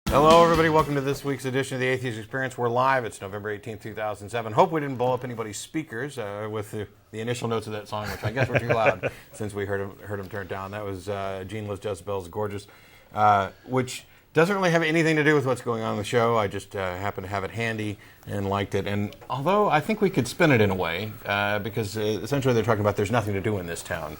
Hello, everybody. Welcome to this week's edition of the Atheist Experience. We're live. It's November 18th, 2007. Hope we didn't blow up anybody's speakers with the initial notes of that song, which I guess were too loud since we heard them turn down. That was Gene Liz Jezebel's Gorgeous, which doesn't really have anything to do with what's going on in the show. I just happened to have it handy and liked it. And although I think we could spin it in a way, because essentially they're talking about there's nothing to do in this town.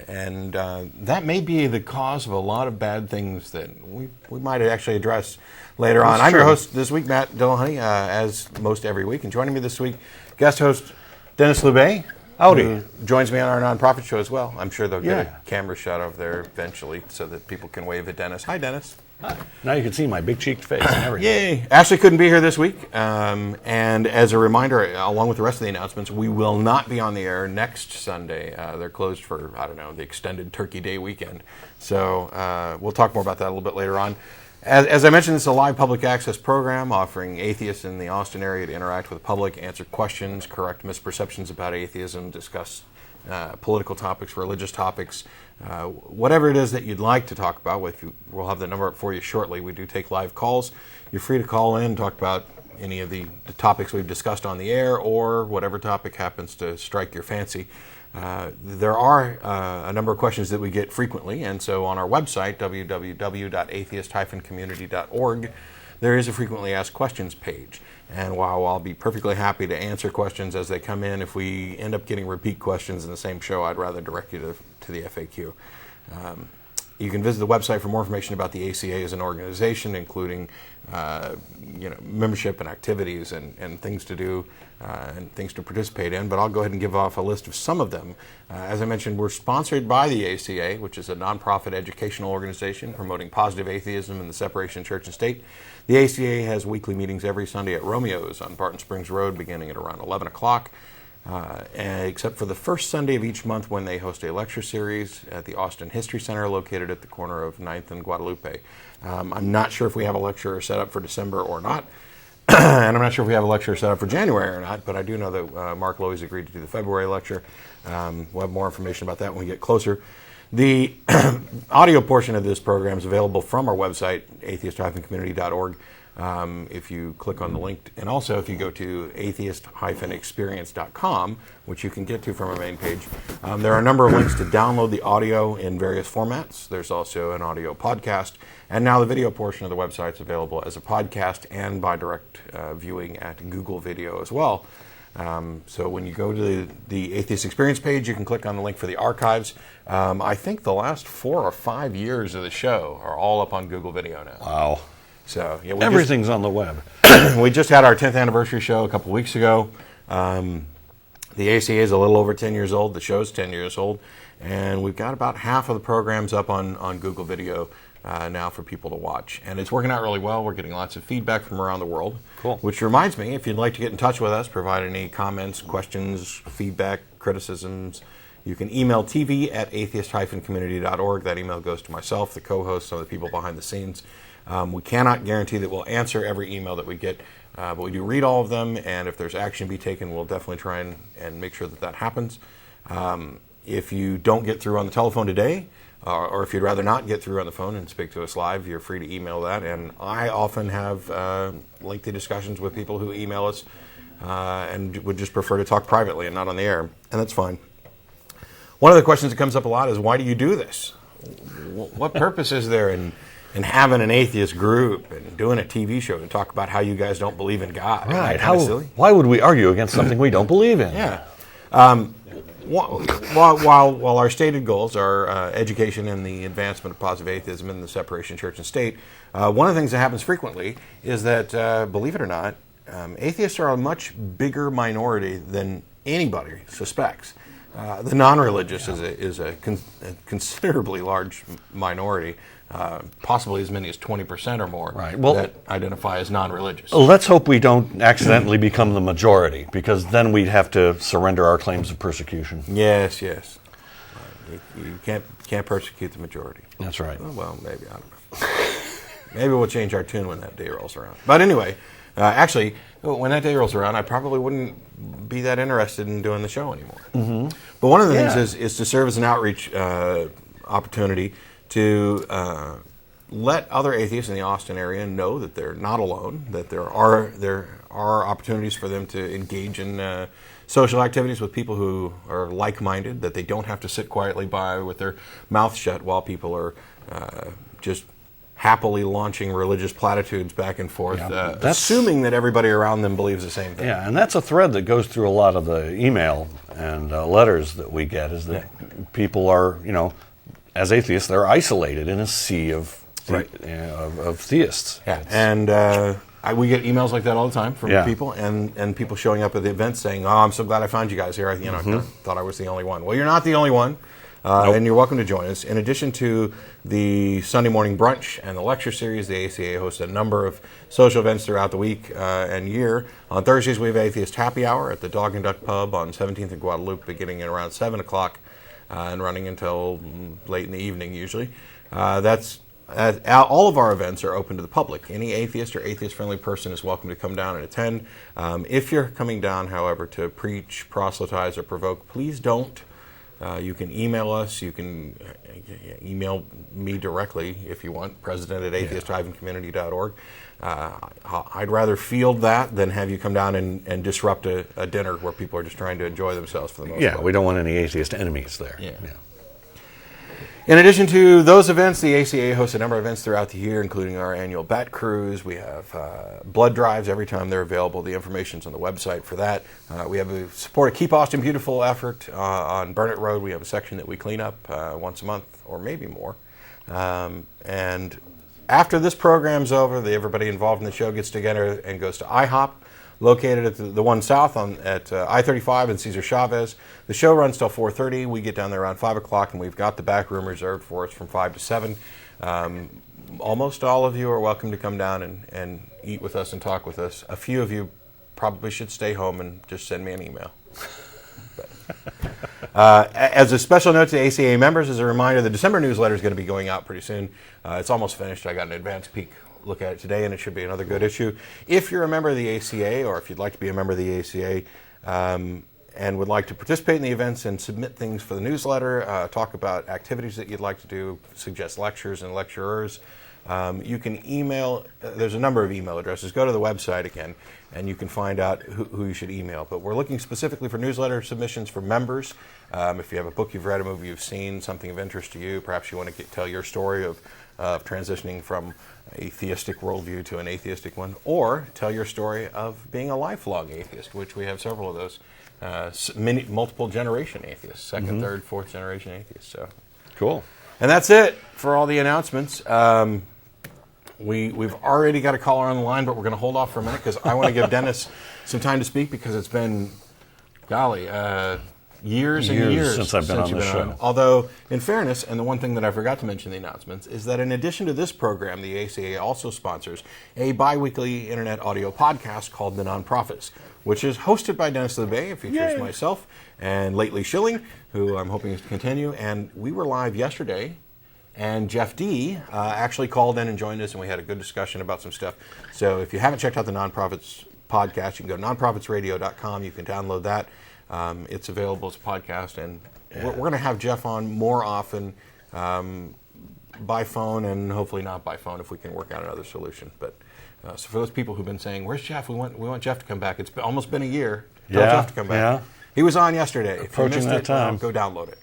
And that may be the cause of a lot of bad things that we might actually address later on. I'm your host this week, Matt Dillahunty, as most every week. And joining me this week, guest host Denis Loubet. Howdy. Who joins me on our nonprofit show as well. I'm sure they'll get a camera shot over there eventually so that people can wave at Dennis. Hi, Dennis. Hi. Now you can see my big cheeked face and everything. Yay. Ashley couldn't be here this week. And as a reminder, along with the rest of the announcements, we will not be on the air next Sunday. They're closed for, the extended Turkey Day weekend. So we'll talk more about that a little bit later on. As I mentioned, this is a live public access program offering atheists in the Austin area to interact with the public, answer questions, correct misperceptions about atheism, discuss political topics, religious topics, whatever it is that you'd like to talk about. We'll have the number up for you shortly. We do take live calls. You're free to call in and talk about any of the topics we've discussed on the air or whatever topic happens to strike your fancy. There are a number of questions that we get frequently, and so on our website, www.atheist-community.org, there is a frequently asked questions page. And while I'll be perfectly happy to answer questions as they come in, if we end up getting repeat questions in the same show, I'd rather direct you to the FAQ. You can visit the website for more information about the ACA as an organization, including membership and activities and things to do and things to participate in. But I'll go ahead and give off a list of some of them. As I mentioned, we're sponsored by the ACA, which is a nonprofit educational organization promoting positive atheism and the separation of church and state. The ACA has weekly meetings every Sunday at Romeo's on Barton Springs Road, beginning at around 11 o'clock. Except for the first Sunday of each month when they host a lecture series at the Austin History Center located at the corner of 9th and Guadalupe. I'm not sure if we have a lecture set up for December or not, and I'm not sure if we have a lecture set up for January or not, but I do know that Mark Lowy's agreed to do the February lecture. We'll have more information about that when we get closer. The audio portion of this program is available from our website, atheist-community.org. If you click on the link, and also if you go to atheist-experience.com, which you can get to from our main page, there are a number of links to download the audio in various formats. There's also an audio podcast, and now the video portion of the website is available as a podcast and by direct viewing at Google Video as well. So when you go to the Atheist Experience page, you can click on the link for the archives. I think the last 4 or 5 years of the show are all up on Google Video now. Wow. So yeah, everything's on the web. We just had our 10th anniversary show a couple weeks ago. The ACA is a little over 10 years old. The show's 10 years old. And we've got about half of the programs up on Google Video now for people to watch. And it's working out really well. We're getting lots of feedback from around the world. Cool. Which reminds me, if you'd like to get in touch with us, provide any comments, questions, feedback, criticisms, you can email tv@atheist-community.org. That email goes to myself, the co-host, some of the people behind the scenes. We cannot guarantee that we'll answer every email that we get, but we do read all of them, and if there's action to be taken, we'll definitely try and make sure that happens. If you don't get through on the telephone today, or if you'd rather not get through on the phone and speak to us live, you're free to email that, and I often have lengthy discussions with people who email us and would just prefer to talk privately and not on the air, and that's fine. One of the questions that comes up a lot is, why do you do this? What purpose is there in having an atheist group and doing a TV show to talk about how you guys don't believe in God? Right. Why would we argue against something we don't believe in? Yeah. While our stated goals are education and the advancement of positive atheism and the separation of church and state, one of the things that happens frequently is that, believe it or not, atheists are a much bigger minority than anybody suspects. The non-religious is a considerably large minority. Possibly as many as 20% or more that identify as non-religious. Let's hope we don't accidentally become the majority, because then we'd have to surrender our claims of persecution. Yes. You can't persecute the majority. That's right. Well, maybe, I don't know. Maybe we'll change our tune when that day rolls around. But anyway, actually, when that day rolls around, I probably wouldn't be that interested in doing the show anymore. Mm-hmm. But one of the things is to serve as an outreach opportunity to let other atheists in the Austin area know that they're not alone, that there are opportunities for them to engage in social activities with people who are like-minded, that they don't have to sit quietly by with their mouth shut while people are just happily launching religious platitudes back and forth, assuming that everybody around them believes the same thing. Yeah, and that's a thread that goes through a lot of the email and letters that we get, is that people are, as atheists, they're isolated in a sea of theists. Yeah, and we get emails like that all the time from people, and people showing up at the events saying, "Oh, I'm so glad I found you guys here. I thought I was the only one." Well, you're not the only one. Nope. And you're welcome to join us. In addition to the Sunday morning brunch and the lecture series, the ACA hosts a number of social events throughout the week and year. On Thursdays, we have Atheist Happy Hour at the Dog and Duck Pub on 17th and Guadalupe, beginning at around 7 o'clock and running until late in the evening, usually. All of our events are open to the public. Any atheist or atheist-friendly person is welcome to come down and attend. If you're coming down, however, to preach, proselytize, or provoke, please don't. You can email us. You can email me directly if you want, president@atheist-community.org. I'd rather field that than have you come down and disrupt a dinner where people are just trying to enjoy themselves for the most part. Yeah, we don't want any atheist enemies there. Yeah. In addition to those events, the ACA hosts a number of events throughout the year, including our annual bat cruise. We have blood drives every time they're available. The information's on the website for that. We have a support a Keep Austin Beautiful effort on Burnett Road. We have a section that we clean up once a month or maybe more. And after this program's over, everybody involved in the show gets together and goes to IHOP, located at the one south at I-35 and Cesar Chavez. The show runs till 4:30. We get down there around 5 o'clock, and we've got the back room reserved for us from 5 to 7. Almost all of you are welcome to come down and eat with us and talk with us. A few of you probably should stay home and just send me an email. As a special note to ACA members, as a reminder, the December newsletter is going to be going out pretty soon. It's almost finished. I got an advance peek look at it today, and it should be another good issue. If you're a member of the ACA, or if you'd like to be a member of the ACA, and would like to participate in the events and submit things for the newsletter, talk about activities that you'd like to do, suggest lectures and lecturers, you can email. There's a number of email addresses. Go to the website again, and you can find out who you should email. But we're looking specifically for newsletter submissions for members. If you have a book you've read, a movie you've seen, something of interest to you, perhaps you want to tell your story of transitioning from a theistic worldview to an atheistic one, or tell your story of being a lifelong atheist, which we have several of those, multiple generation atheists, second, third, fourth generation atheists. So cool. And that's it for all the announcements. We've already got a caller on the line, but we're going to hold off for a minute because I want to give Denis some time to speak, because it's been, golly, years and years since I've been on the show. Although, in fairness, and the one thing that I forgot to mention in the announcements, is that in addition to this program, the ACA also sponsors a bi-weekly internet audio podcast called The Nonprofits, which is hosted by Denis Loubet. It features myself and lately Schilling, who I'm hoping is to continue. And we were live yesterday, and Jeff D. Actually called in and joined us, and we had a good discussion about some stuff. So if you haven't checked out the Nonprofits podcast, you can go to nonprofitsradio.com. You can download that. It's available as a podcast, and we're going to have Jeff on more often by phone, and hopefully not by phone if we can work out another solution. But so for those people who've been saying, "Where's Jeff? We want Jeff to come back." It's almost been a year. Tell Jeff to come back. Yeah. He was on yesterday. Approaching that time. Go download it.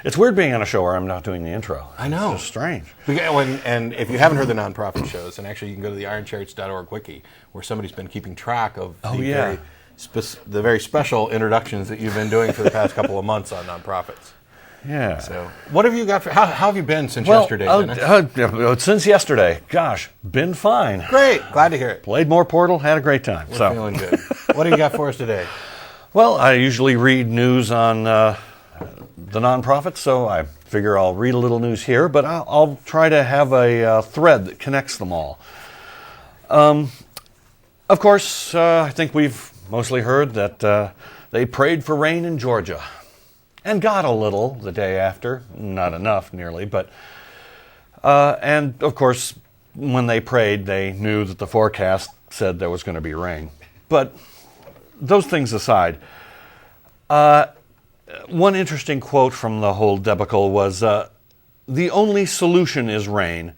It's weird being on a show where I'm not doing the intro. I know. It's just strange. And if you haven't heard the nonprofit shows, and actually you can go to the ironchariots.org wiki, where somebody's been keeping track of the very special introductions that you've been doing for the past couple of months on nonprofits. Yeah. So what have you got? How have you been since yesterday, Dennis? Since yesterday, gosh, been fine. Great. Glad to hear it. Played more Portal, had a great time. We're feeling good. What do you got for us today? Well, I usually read news on the nonprofits, so I figure I'll read a little news here, but I'll try to have a thread that connects them all. Of course, I think we've mostly heard that they prayed for rain in Georgia and got a little the day after. Not enough, nearly, but... and, of course, when they prayed, they knew that the forecast said there was going to be rain. But those things aside, one interesting quote from the whole debacle was, the only solution is rain,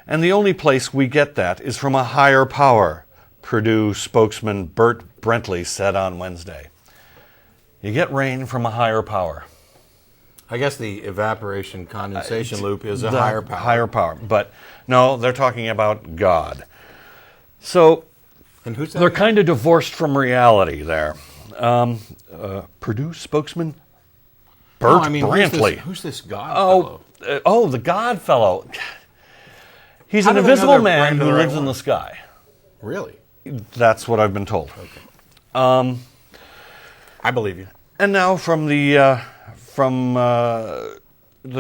and the only place we get that is from a higher power, Purdue spokesman Bert Brentley said on Wednesday. You get rain from a higher power. I guess the evaporation condensation loop is a higher power. Higher power. But no, they're talking about God. So and who's that they're again? kind of divorced from reality there. Purdue spokesman Bert Brantley. Who's this God fellow? The God fellow. He's How an do they know invisible they're man praying to who the right lives in one? the sky. Really? That's what I've been told. Okay. I believe you. And now from the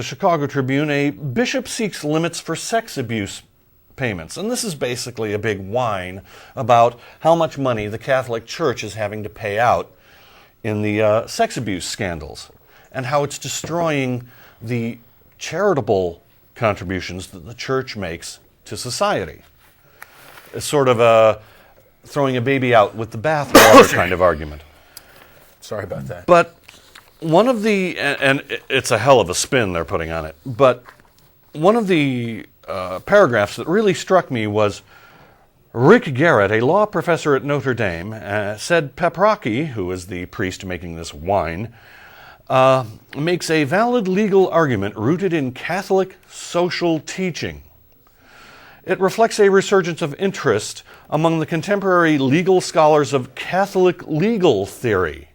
Chicago Tribune, a bishop seeks limits for sex abuse payments. And this is basically a big whine about how much money the Catholic Church is having to pay out in the sex abuse scandals and how it's destroying the charitable contributions that the Church makes to society. It's sort of a throwing a baby out with the bathwater kind of argument. Sorry about that. But one of the, and it's a hell of a spin they're putting on it, but one of the paragraphs that really struck me was Rick Garrett, a law professor at Notre Dame, said Paprocki, who is the priest making this wine, makes a valid legal argument rooted in Catholic social teaching. It reflects a resurgence of interest among the contemporary legal scholars of Catholic legal theory,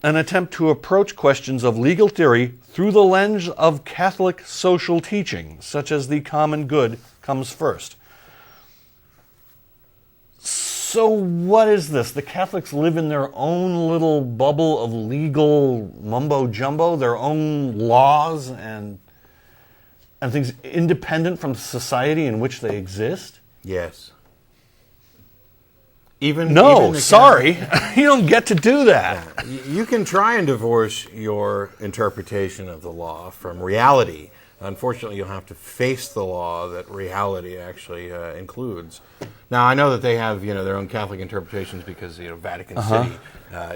an attempt to approach questions of legal theory through the lens of Catholic social teaching, such as the common good comes first. So what is this? The Catholics live in their own little bubble of legal mumbo-jumbo, their own laws and things independent from society in which they exist? Yes. No, sorry. You don't get to do that. Yeah. You can try and divorce your interpretation of the law from reality. Unfortunately, you'll have to face the law that reality actually includes. Now, I know that they have their own Catholic interpretations because Vatican City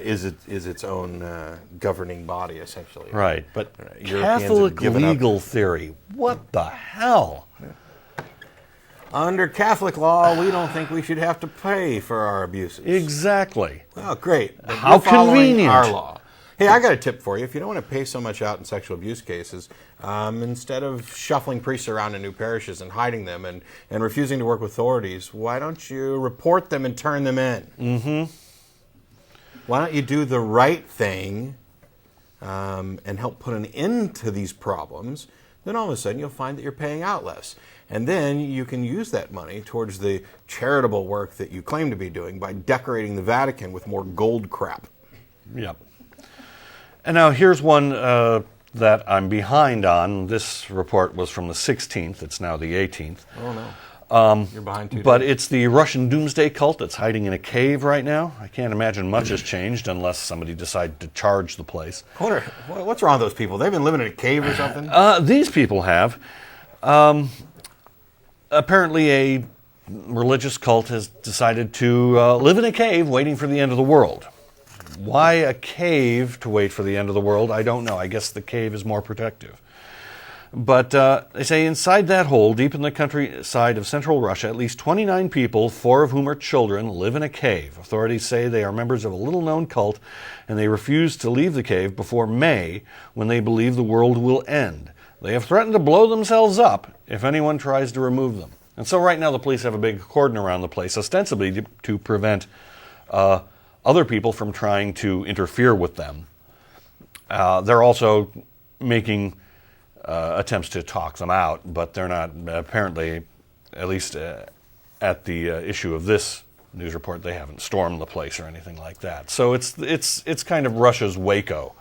is its own governing body, essentially. Right, but Europeans Catholic have given legal up. theory, what the hell? Under Catholic law, we don't think we should have to pay for our abuses. Exactly. Well, great. But How you're following convenient. our law. Hey, I got a tip for you. If you don't want to pay so much out in sexual abuse cases, instead of shuffling priests around in new parishes and hiding them and refusing to work with authorities, why don't you report them and turn them in? Mm-hmm. Why don't you do the right thing and help put an end to these problems? Then all of a sudden you'll find that you're paying out less. And then you can use that money towards the charitable work that you claim to be doing by decorating the Vatican with more gold crap. Yep. And now here's one that I'm behind on. This report was from the 16th. It's now the 18th. Oh, no. You're behind 2 days. But it's the Russian doomsday cult that's hiding in a cave right now. I can't imagine much has changed unless somebody decided to charge the place. What's wrong with those people? They've been living in a cave or something? These people have. Apparently a religious cult has decided to live in a cave waiting for the end of the world. Why a cave to wait for the end of the world? I don't know. I guess the cave is more protective. But they say inside that hole, deep in the countryside of central Russia, at least 29 people, 4 of whom are children, live in a cave. Authorities say they are members of a little-known cult, and they refuse to leave the cave before May, when they believe the world will end. They have threatened to blow themselves up if anyone tries to remove them. And so right now the police have a big cordon around the place, ostensibly to prevent other people from trying to interfere with them. They're also making attempts to talk them out, but they're not, apparently, at least at the issue of this news report, they haven't stormed the place or anything like that. So it's kind of Russia's Waco.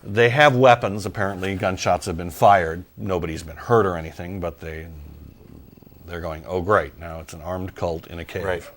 They have weapons, apparently gunshots have been fired. Nobody's been hurt or anything, but they're going, oh great, now it's an armed cult in a cave. Right.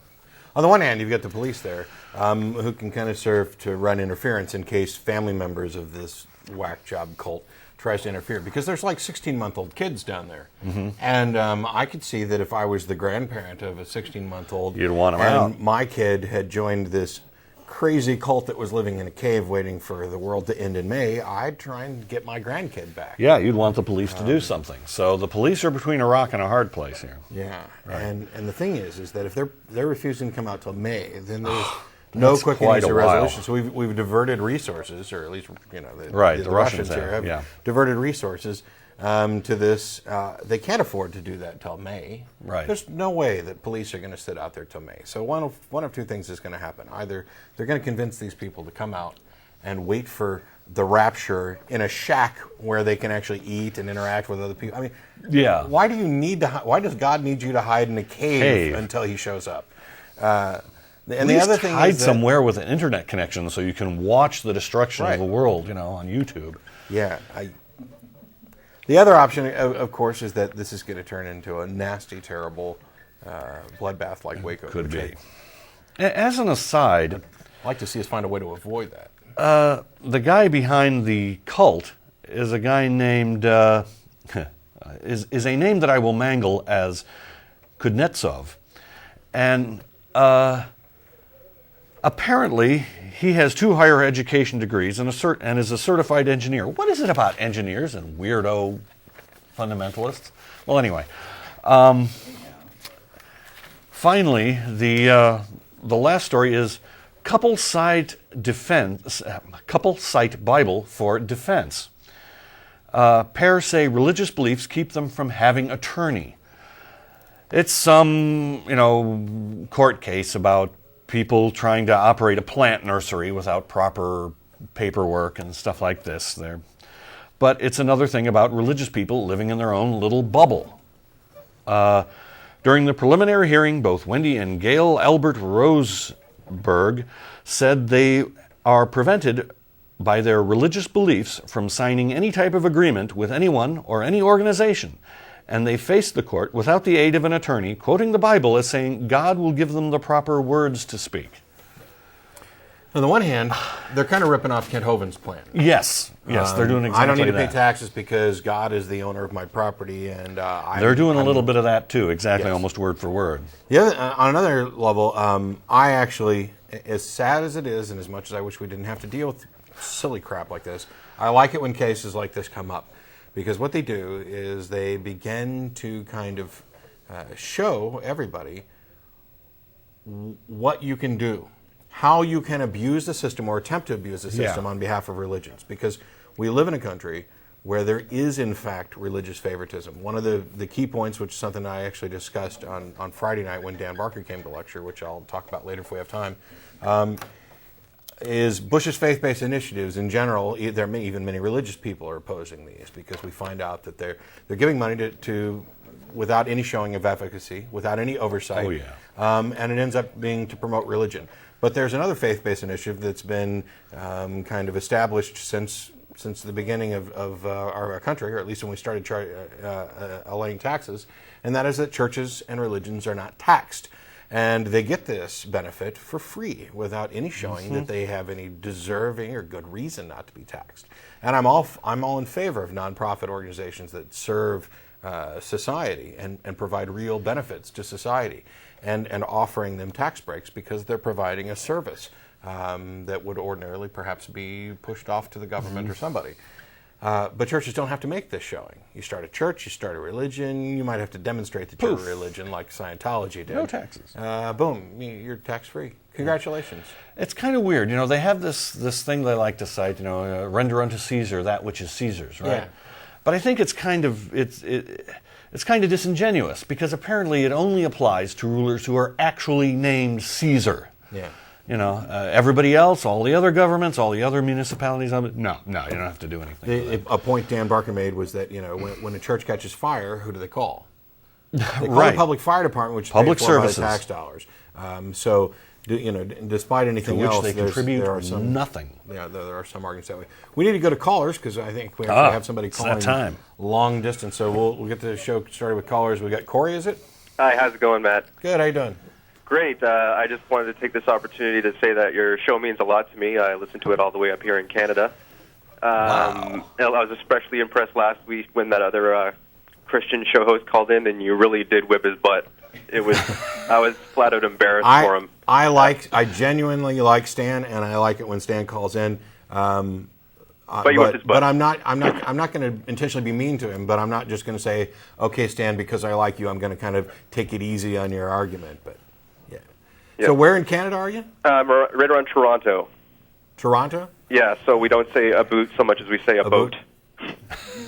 On the one hand, you've got the police there who can kind of serve to run interference in case family members of this whack job cult tries to interfere, because there's like 16-month-old kids down there. Mm-hmm. And I could see that if I was the grandparent of a 16-month-old, you'd want them out. And my kid had joined this crazy cult that was living in a cave waiting for the world to end in May, I'd try and get my grandkid back. Yeah, you'd want the police to do something. So the police are between a rock and a hard place here. Yeah, Right. and the thing is that if they're refusing to come out till May, then there's no That's quick quite and easy a while. resolution. So we've diverted resources, or at least the The Russians here have yeah. diverted resources to this. They can't afford to do that till May. Right. There's no way that police are going to sit out there till May. So one of two things is going to happen. Either they're going to convince these people to come out and wait for the rapture in a shack where they can actually eat and interact with other people. I mean, Yeah. why do you need to? Why does God need you to hide in a cave until He shows up? And the other thing hide is that, somewhere with an internet connection so you can watch the destruction Right. of the world, on YouTube. Yeah. The other option, of course, is that this is going to turn into a nasty, terrible bloodbath like Waco. Could be. As an aside, I'd like to see us find a way to avoid that. the guy behind the cult is a guy named is a name that I will mangle as Kuznetsov, and apparently he has 2 higher education degrees and is a certified engineer. What is it about engineers and weirdo fundamentalists? Well, anyway, finally the last story is couple site Bible for defense. Pairs say religious beliefs keep them from having attorney. It's some, court case about people trying to operate a plant nursery without proper paperwork and stuff like this. But it's another thing about religious people living in their own little bubble. During the preliminary hearing, both Wendy and Gail Albert Roseberg said they are prevented by their religious beliefs from signing any type of agreement with anyone or any organization. And they faced the court without the aid of an attorney, quoting the Bible as saying God will give them the proper words to speak. On the one hand, they're kind of ripping off Kent Hovind's plan. Yes, they're doing exactly that. I don't need to pay taxes because God is the owner of my property, and they're doing a little bit of that too, exactly, Yes. almost word for word. On another level, I actually, as sad as it is, and as much as I wish we didn't have to deal with silly crap like this, I like it when cases like this come up. Because what they do is they begin to kind of show everybody what you can do, how you can abuse the system or attempt to abuse the system on behalf of religions. Because we live in a country where there is, in fact, religious favoritism. One of the key points, which is something I actually discussed on Friday night when Dan Barker came to lecture, which I'll talk about later if we have time, is Bush's faith-based initiatives in general. There may even many religious people are opposing these because we find out that they're giving money to without any showing of efficacy, without any oversight. Oh, yeah. And it ends up being to promote religion. But there's another faith-based initiative that's been kind of established since the beginning of our country, or at least when we started allaying taxes, and that is that churches and religions are not taxed. And they get this benefit for free without any showing that they have any deserving or good reason not to be taxed. And I'm all in favor of nonprofit organizations that serve society and provide real benefits to society, and offering them tax breaks because they're providing a service that would ordinarily perhaps be pushed off to the government or somebody. But churches don't have to make this showing. You start a church, you start a religion, you might have to demonstrate that you're a religion like Scientology did. No taxes. Boom, you're tax-free. Congratulations. It's kind of weird. They have this thing they like to cite, render unto Caesar that which is Caesar's, right? Yeah. But I think it's kind of disingenuous because apparently it only applies to rulers who are actually named Caesar. Yeah. Everybody else, all the other governments, all the other municipalities, no, you don't have to do anything. A point Dan Barker made was that when a church catches fire, who do they call? They call Right. the public fire department, which is Public paid for by services. tax dollars. Despite anything To which else, they contribute there are some nothing. Yeah, there are some arguments that way. We need to go to callers because I think we actually have somebody it's calling that time. long distance. So we'll get the show started with callers. We got Corey, is it? Hi, how's it going, Matt? Good. How you doing? Great. I just wanted to take this opportunity to say that your show means a lot to me. I listen to it all the way up here in Canada. Wow. I was especially impressed last week when that other Christian show host called in, and you really did whip his butt. It was I was flat out embarrassed for him. I genuinely like Stan, and I like it when Stan calls in. But I'm not going to intentionally be mean to him. But I'm not just going to say, okay, Stan, because I like you, I'm going to kind of take it easy on your argument. But yeah. Yep. So where in Canada are you? Right around Toronto. Toronto? Yeah. So we don't say a boot so much as we say a boat.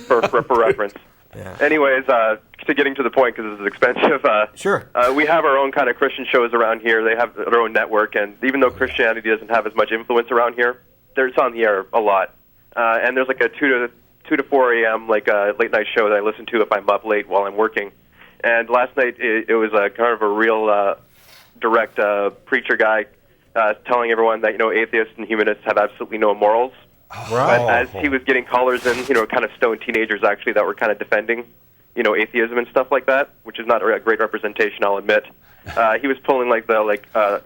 for reference. Yeah. Anyways, to getting to the point, because this is expensive. Sure. We have our own kind of Christian shows around here. They have their own network, and even though Christianity doesn't have as much influence around here, it's on the air a lot. And there's like a 2 to 4 a.m. like late night show that I listen to if I'm up late while I'm working. And last night it was kind of a real direct preacher guy telling everyone that atheists and humanists have absolutely no morals. Right. But as he was getting callers in, kind of stoned teenagers actually that were kind of defending, atheism and stuff like that, which is not a great representation, I'll admit. He was pulling like the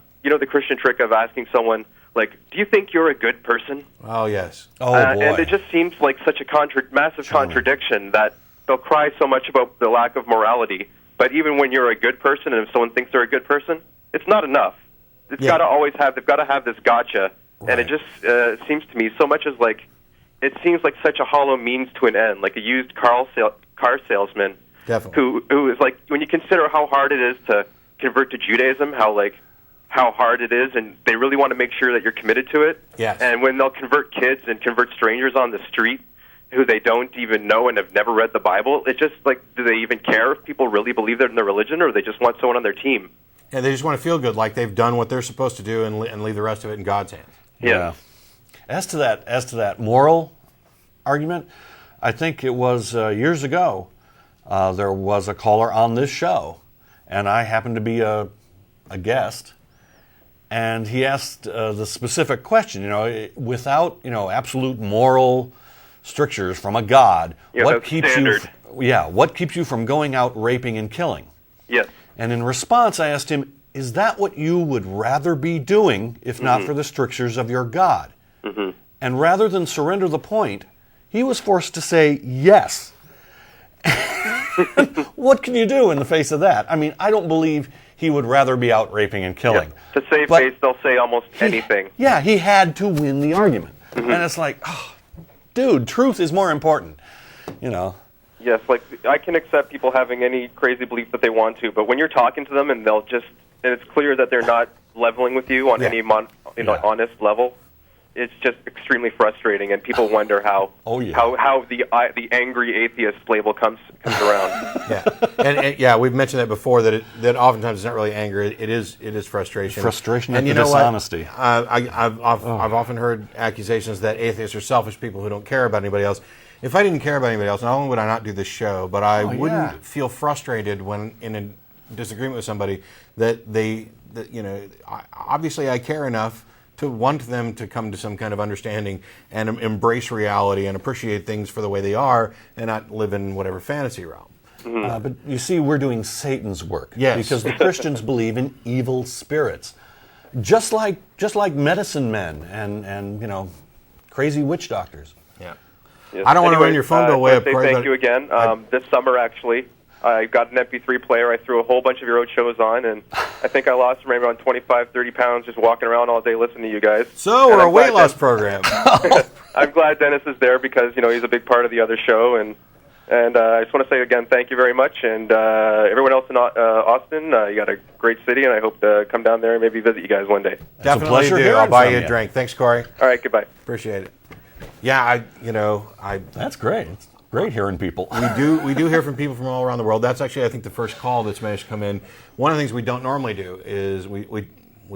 Christian trick of asking someone, like, do you think you're a good person? Oh, yes. Oh, boy. And it just seems like such a massive contradiction that they'll cry so much about the lack of morality, but even when you're a good person, and if someone thinks they're a good person, it's not enough. They've got to have this gotcha, right. And it just seems to me so much as like, it seems like such a hollow means to an end, like a used car salesman. Definitely. Who is like, when you consider how hard it is to convert to Judaism, how hard it is, and they really want to make sure that you're committed to it. Yes. And when they'll convert kids and convert strangers on the street who they don't even know and have never read the Bible, it's just like, do they even care if people really believe they're in their religion, or they just want someone on their team? Yeah, they just want to feel good, like they've done what they're supposed to do, and leave the rest of it in God's hands. Yeah. As to that moral argument, I think it was years ago. There was a caller on this show, and I happened to be a guest. And he asked the specific question, without, absolute moral strictures from a God, what keeps you from going out raping and killing? Yes. And in response, I asked him, is that what you would rather be doing if not for the strictures of your God? Mm-hmm. And rather than surrender the point, he was forced to say yes. What can you do in the face of that? I mean, I don't believe he would rather be out raping and killing. Yeah. To save face, they'll say almost anything. Yeah, he had to win the argument. Mm-hmm. And it's like, oh, dude, truth is more important, Yes, like, I can accept people having any crazy belief that they want to, but when you're talking to them and and it's clear that they're not leveling with you on any honest level, it's just extremely frustrating, and people wonder how the angry atheist label comes around. And we've mentioned that before, that oftentimes it's not really anger, it is frustration. Frustration and at the dishonesty. I've often heard accusations that atheists are selfish people who don't care about anybody else. If I didn't care about anybody else, not only would I not do this show, but I wouldn't feel frustrated when in a disagreement with somebody obviously I care enough to want them to come to some kind of understanding and embrace reality and appreciate things for the way they are and not live in whatever fantasy realm. Mm-hmm. But you see, we're doing Satan's work. Yes. Because the Christians believe in evil spirits. Just like medicine men and crazy witch doctors. Yeah. Yes. I don't want to run your phone bill way up. Thank you again. This summer, actually, I got an MP3 player. I threw a whole bunch of your old shows on, and I think I lost maybe around 25, 30 pounds just walking around all day listening to you guys. So we're a weight loss program. I'm glad Dennis is there because, he's a big part of the other show, and I just want to say again, thank you very much. And everyone else in Austin, you got a great city, and I hope to come down there and maybe visit you guys one day. Definitely do. I'll buy you a drink. Thanks, Corey. All right, goodbye. Appreciate it. Yeah, That's great. It's great hearing people. We do hear from people from all around the world. That's actually, I think, the first call that's managed to come in. One of the things we don't normally do is we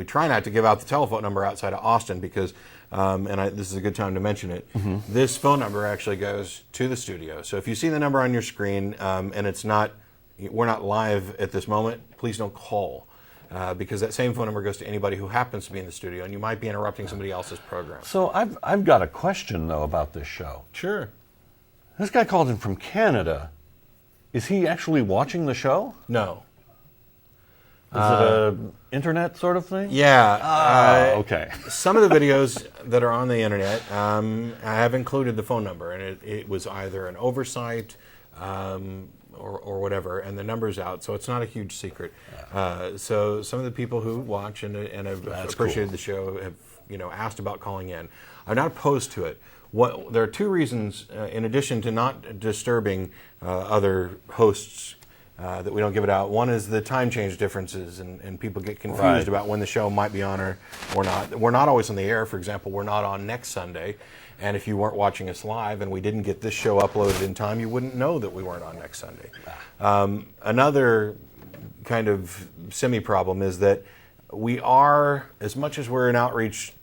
try not to give out the telephone number outside of Austin because, this is a good time to mention it. Mm-hmm. This phone number actually goes to the studio. So if you see the number on your screen and we're not live at this moment, please don't call. Because that same phone number goes to anybody who happens to be in the studio, and you might be interrupting somebody else's program. So I've got a question, though, about this show. Sure. This guy called in from Canada. Is he actually watching the show? No. Is it an internet sort of thing? Yeah. Okay. Some of the videos that are on the internet, I have included the phone number, and it was either an oversight, or whatever, and the number's out, so it's not a huge secret. So some of the people who watch and have appreciated the show have asked about calling in. I'm not opposed to it. There are two reasons, in addition to not disturbing other hosts, that we don't give it out. One is the time change differences, and people get confused about when the show might be on or not. We're not always on the air. For example, we're not on next Sunday. And if you weren't watching us live and we didn't get this show uploaded in time, you wouldn't know that we weren't on next Sunday. Another kind of semi-problem is that we are, as much as we're an outreach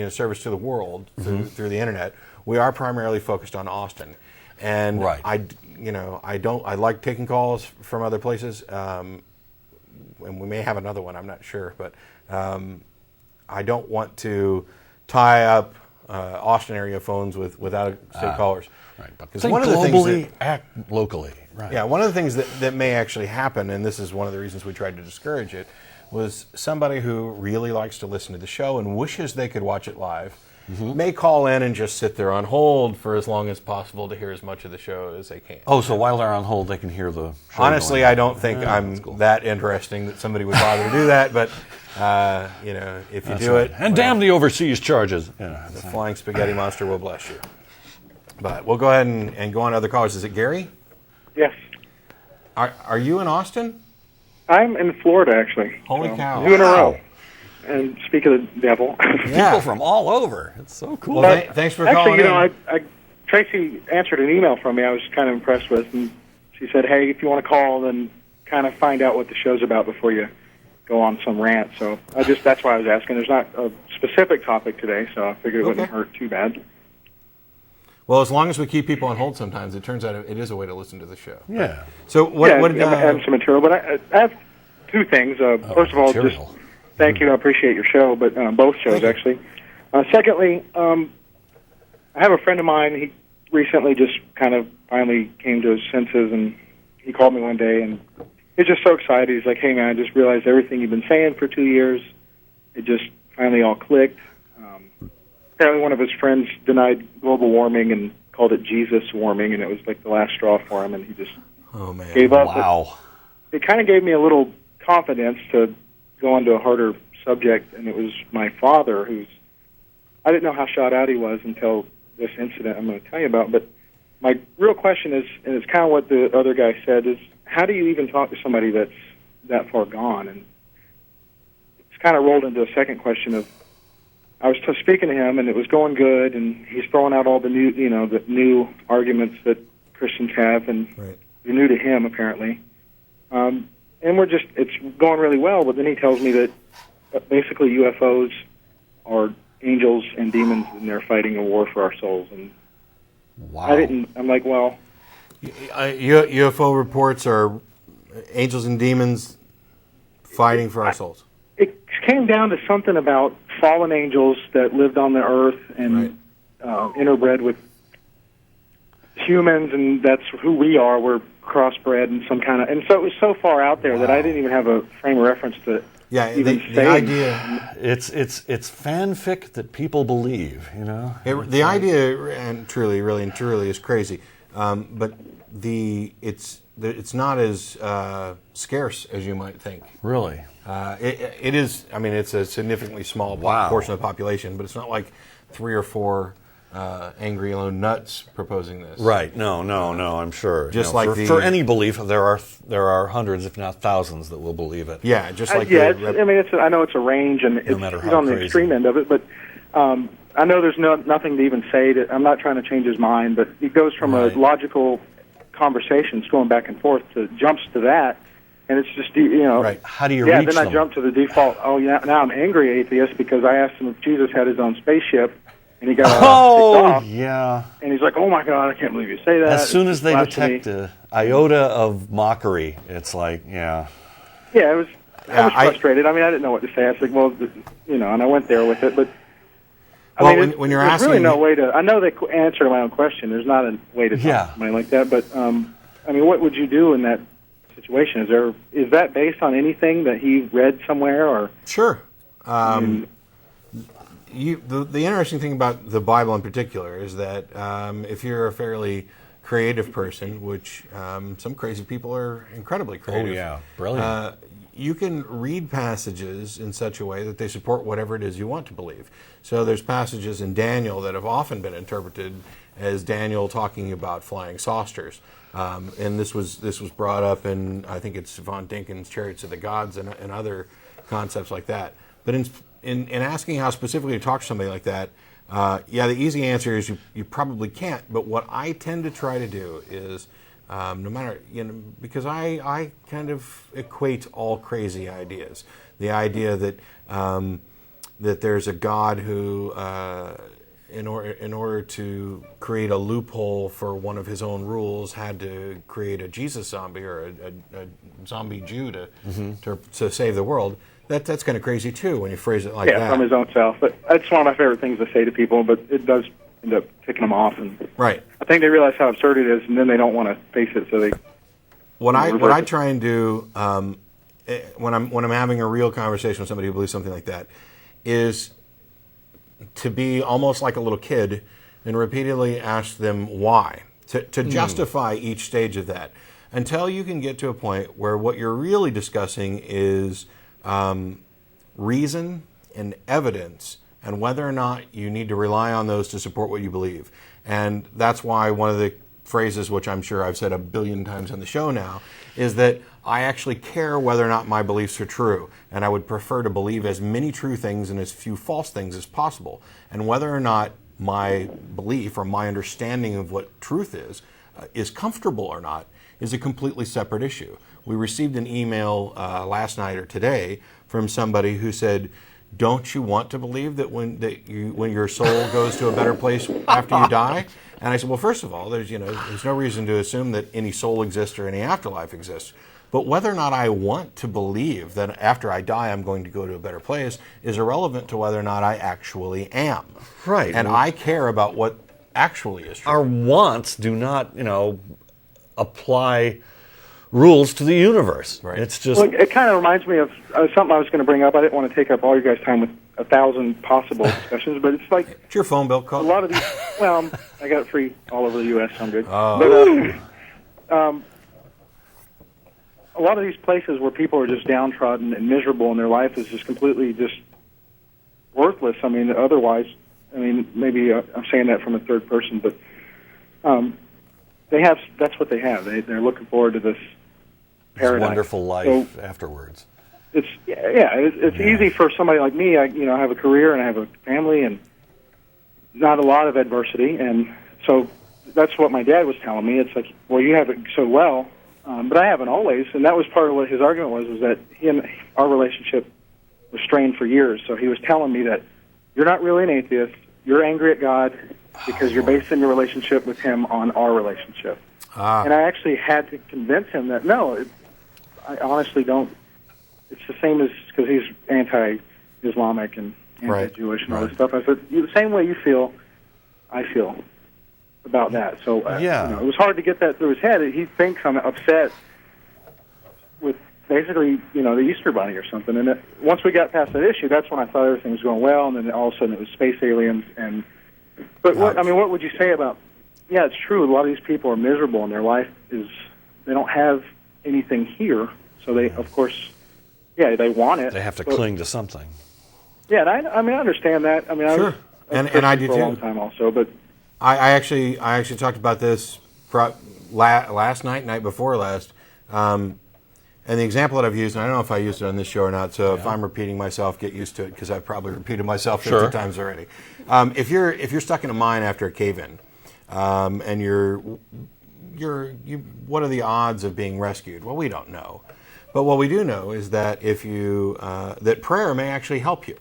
service to the world through the internet, we are primarily focused on Austin. And I like taking calls from other places, and we may have another one, I'm not sure, but I don't want to tie up Austin area phones with out-of-state callers. Right, but think one of the globally, things act locally. Right. Yeah, one of the things that may actually happen, and this is one of the reasons we tried to discourage it, was somebody who really likes to listen to the show and wishes they could watch it live, may call in and just sit there on hold for as long as possible to hear as much of the show as they can. Oh, so while they're on hold, they can hear the show Honestly, going on. I don't think I'm that interesting that somebody would bother to do that, but if you do it... And damn the overseas charges. Yeah, the flying spaghetti monster will bless you. But we'll go ahead and go on to other callers. Is it Gary? Yes. Are you in Austin? I'm in Florida, actually. Holy cow. 2 in a row. And speak of the devil. People from all over. It's so cool. Well, thanks for calling in. Tracy answered an email from me I was kind of impressed with, and she said, hey, if you want to call, then kind of find out what the show's about before you go on some rant. So that's why I was asking. There's not a specific topic today, so I figured it wouldn't hurt too bad. Well, as long as we keep people on hold sometimes, it turns out it is a way to listen to the show. Yeah. So I have some material, but I have two things. First of all, just thank you. I appreciate your show, but both shows, actually. Secondly, I have a friend of mine. He recently just kind of finally came to his senses, and he called me one day, and he's just so excited. He's like, hey, man, I just realized everything you've been saying for 2 years. It just finally all clicked. Apparently one of his friends denied global warming and called it Jesus warming, and it was like the last straw for him, and he just gave up. Wow. It kind of gave me a little confidence to go on to a harder subject, and it was my father I didn't know how shot out he was until this incident I'm going to tell you about, but my real question is, and it's kind of what the other guy said, is how do you even talk to somebody that's that far gone? And it's kind of rolled into a second question of, I was speaking to him, and it was going good, and he's throwing out all the new arguments that Christians have, and they're new to him, apparently. And it's going really well, but then he tells me that basically UFOs are angels and demons, and they're fighting a war for our souls. And I'm like, well... UFO reports are angels and demons fighting for our souls. It came down to something about fallen angels that lived on the earth and interbred with humans, and that's who we are. We're crossbred and some kind of... And so it was so far out there that I didn't even have a frame of reference to the idea... It's fanfic that people believe, The idea, and really and truly, is crazy. But it's not as scarce as you might think. Really? It is. I mean, it's a significantly small portion of the population, but it's not like 3 or 4 angry lone nuts proposing this. Right? No. I'm sure. Just for any belief, there are hundreds, if not thousands, that will believe it. Yeah, just like I know it's a range, and it's on the extreme end of it, but. I know there's nothing to even say. I'm not trying to change his mind, but it goes from a logical conversations going back and forth to jumps to that, and it's just Right. How do you reach then them? I jump to the default. Oh yeah, now I'm angry atheist because I asked him if Jesus had his own spaceship, and he got kicked off. Yeah. And he's like, oh my God, I can't believe you say that. As soon as they detect an iota of mockery, it's like, yeah. Yeah, I was frustrated. I mean, I didn't know what to say. I was like, well, and I went there with it, but. When you're asking, there's really no way to. I know they answered my own question. There's not a way to talk to somebody like that. But what would you do in that situation? Is that based on anything that he read somewhere, or? Sure. The interesting thing about the Bible in particular is that if you're a fairly creative person, which some crazy people are incredibly creative. Oh, yeah. Brilliant. You can read passages in such a way that they support whatever it is you want to believe. So there's passages in Daniel that have often been interpreted as Daniel talking about flying saucers. And this was brought up in, I think it's Von Dinkin's Chariots of the Gods and other concepts like that. But in asking how specifically to talk to somebody like that, the easy answer is you probably can't. But what I tend to try to do is, no matter, because I kind of equate all crazy ideas. The idea that that there's a God who, in order to create a loophole for one of his own rules, had to create a Jesus zombie or a zombie Jew to save the world. That's kind of crazy too when you phrase it like that. Yeah, from his own self. But that's one of my favorite things to say to people. But it does end up ticking them off, and right. I think they realize how absurd it is, and then they don't want to face it. So they. What I try and do when I'm having a real conversation with somebody who believes something like that is to be almost like a little kid and repeatedly ask them why, to justify each stage of that until you can get to a point where what you're really discussing is reason and evidence and whether or not you need to rely on those to support what you believe. And that's why one of the phrases, which I'm sure I've said a billion times on the show now, is that I actually care whether or not my beliefs are true, and I would prefer to believe as many true things and as few false things as possible. And whether or not my belief or my understanding of what truth is comfortable or not is a completely separate issue. We received an email last night or today from somebody who said, "Don't you want to believe that when your soul goes to a better place after you die?" And I said, "Well, first of all, there's no reason to assume that any soul exists or any afterlife exists. But whether or not I want to believe that after I die I'm going to go to a better place is irrelevant to whether or not I actually am." Right. And I care about what actually is true. Our wants do not, apply rules to the universe. Right. It's just... Well, it kind of reminds me of something I was going to bring up. I didn't want to take up all your guys' time with 1,000 possible discussions, but it's like It's your phone bill, a call. lot of these. Well, I got it free all over the U.S., so I'm good. Oh. But a lot of these places where people are just downtrodden and miserable and their life is just completely just worthless. I mean, otherwise, maybe I'm saying that from a third person, but that's what they have. They're looking forward to this paradise. wonderful life afterwards. It's it's easy for somebody like me. I have a career and I have a family and not a lot of adversity, and so that's what my dad was telling me. It's like, well, you have it so well, but I haven't always, and that was part of what his argument was that our relationship was strained for years. So he was telling me that you're not really an atheist. You're angry at God because you're basing your relationship with Him on our relationship. And I actually had to convince him that I honestly don't. It's the same as because he's anti-Islamic and anti-Jewish and all this stuff. I said, the same way you feel, I feel about that. So it was hard to get that through his head. He thinks I'm upset with basically the Easter Bunny or something. And once we got past that issue, that's when I thought everything was going well. And then all of a sudden it was space aliens. But what would you say about? Yeah, it's true. A lot of these people are miserable, and their life is they don't have anything here. So they, of course. Yeah, they want it. They have to cling to something. Yeah, and I understand that. Sure. I was and I do for too. a long time also, but I actually talked about this last night before last, and the example that I've used, and I don't know if I used it on this show or not. So if I'm repeating myself, get used to it because I've probably repeated myself 50 times already. If you're stuck in a mine after a cave-in, and what are the odds of being rescued? Well, we don't know. But what we do know is that that prayer may actually help you.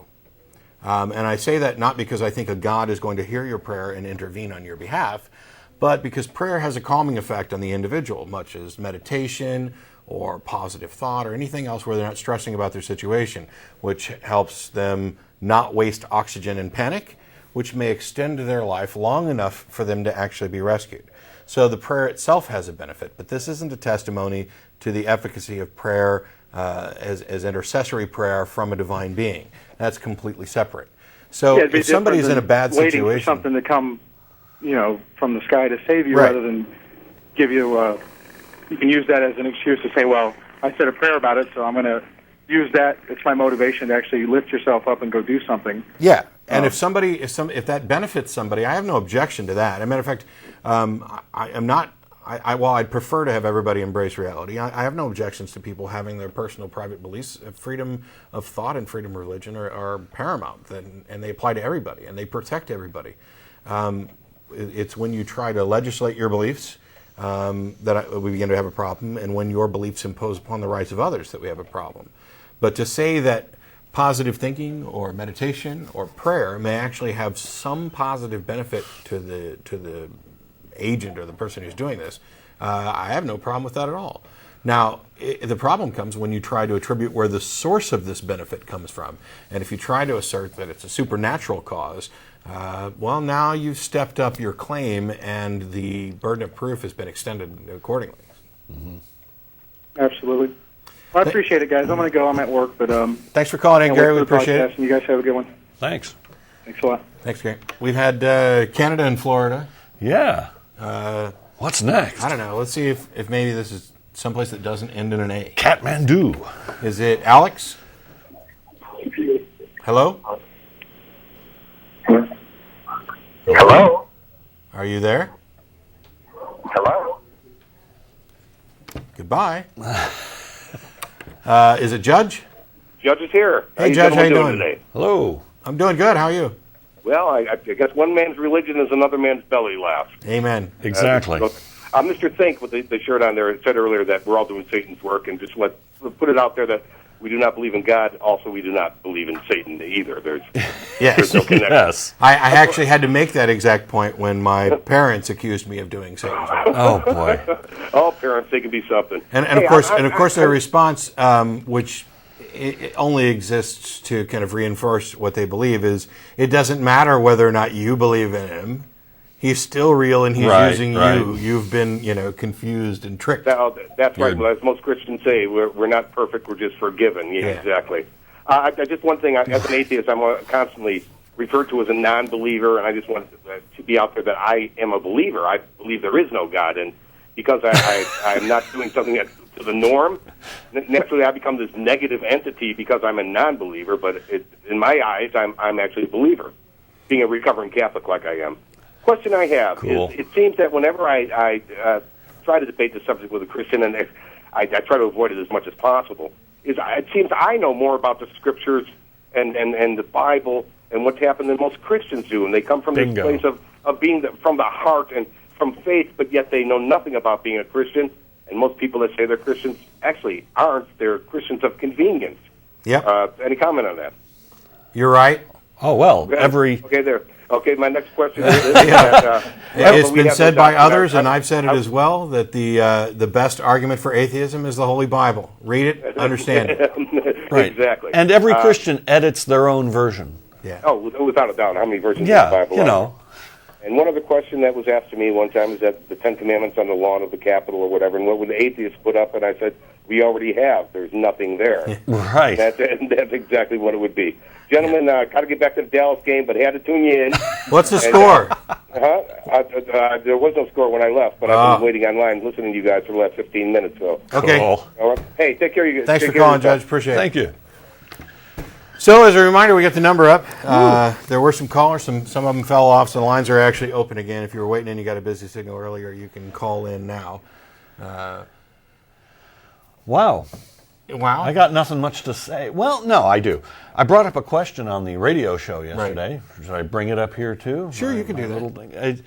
And I say that not because I think a God is going to hear your prayer and intervene on your behalf, but because prayer has a calming effect on the individual, much as meditation or positive thought or anything else where they're not stressing about their situation, which helps them not waste oxygen and panic, which may extend their life long enough for them to actually be rescued. So the prayer itself has a benefit, but this isn't a testimony to the efficacy of prayer as intercessory prayer from a divine being. That's completely separate. So if somebody's in a bad situation, waiting for something to come, from the sky to save you, right. rather than give you, you can use that as an excuse to say, well, I said a prayer about it, so I'm going to use that. It's my motivation to actually lift yourself up and go do something. Yeah, and if that benefits somebody, I have no objection to that. As a matter of fact, I'd prefer to have everybody embrace reality. I have no objections to people having their personal private beliefs. Freedom of thought and freedom of religion are paramount, and they apply to everybody, and they protect everybody. It's when you try to legislate your beliefs that we begin to have a problem, and when your beliefs impose upon the rights of others that we have a problem. But to say that positive thinking or meditation or prayer may actually have some positive benefit to the agent or the person who's doing this, I have no problem with that at all. Now, the problem comes when you try to attribute where the source of this benefit comes from. And if you try to assert that it's a supernatural cause, well, now you've stepped up your claim and the burden of proof has been extended accordingly. Mm-hmm. Absolutely. Well, I appreciate it, guys. I'm going to go. I'm at work, but thanks for calling in, Gary. We appreciate it. And you guys have a good one. Thanks. Thanks a lot. Thanks, Gary. We've had Canada and Florida. Yeah. What's next? I don't know. Let's see if maybe this is someplace that doesn't end in an A. Kathmandu. Is it Alex? Hello? Hello? Are you there? Hello? Goodbye. Is it Judge? Judge is here. Hey, Judge, how you doing today? Hello. I'm doing good. How are you? Well, I guess one man's religion is another man's belly laugh. Amen. Exactly. Mr. Think, with the shirt on there, said earlier that we're all doing Satan's work, and just put it out there that we do not believe in God. Also, we do not believe in Satan either. There's no connection. Yes. I actually had to make that exact point when my parents accused me of doing Satan's work. Oh boy. All parents, they can be something. And Hey, of course, their response, which it only exists to kind of reinforce what they believe, is it doesn't matter whether or not you believe in him. He's still real, and he's using you. You've been, confused and tricked. That's right. Well, as most Christians say, we're not perfect. We're just forgiven. Yeah. Exactly. Just one thing. As an atheist, I'm constantly referred to as a non-believer, and I just want to be out there that I am a believer. I believe there is no God, and because I'm not doing something that's to the norm, naturally I become this negative entity because I'm a non-believer. But in my eyes, I'm actually a believer, being a recovering Catholic like I am. Question I have is, it seems that whenever I try to debate the subject with a Christian, and I try to avoid it as much as possible, it seems I know more about the Scriptures and the Bible and what's happened than most Christians do, and they come from this place of being from the heart and from faith, but yet they know nothing about being a Christian. And most people that say they're Christians actually aren't. They're Christians of convenience. Yep. Any comment on that? You're right. Oh, well, Okay, my next question is it's been said by others, and I've said it as well, that the best argument for atheism is the Holy Bible. Read it, understand it. Right. Exactly. And every Christian edits their own version. Yeah. Oh, without a doubt. How many versions of the Bible you know. And one other question that was asked to me one time is that the Ten Commandments on the lawn of the Capitol or whatever, and what would the atheists put up? And I said, we already have. There's nothing there. Right. That's exactly what it would be. Gentlemen, got to get back to the Dallas game, but had to tune you in. What's the score? There was no score when I left, but I've been waiting online listening to you guys for the last 15 minutes. So. Okay. Cool. All right. Hey, take care of you guys. Thanks for calling, Judge. Appreciate it. Thank you. So, as a reminder, we got the number up. There were some callers. Some of them fell off, so the lines are actually open again. If you were waiting and you got a busy signal earlier, you can call in now. Wow. Wow. I got nothing much to say. Well, no, I do. I brought up a question on the radio show yesterday. Right. Should I bring it up here too? Sure, you can do that.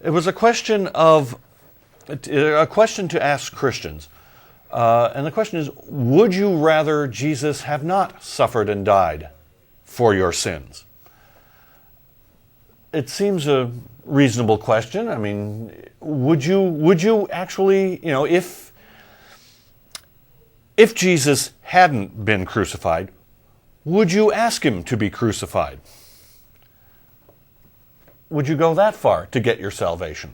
It was a question to ask Christians. And the question is, would you rather Jesus have not suffered and died for your sins? It seems a reasonable question. I mean, would you actually, if Jesus hadn't been crucified, would you ask him to be crucified? Would you go that far to get your salvation?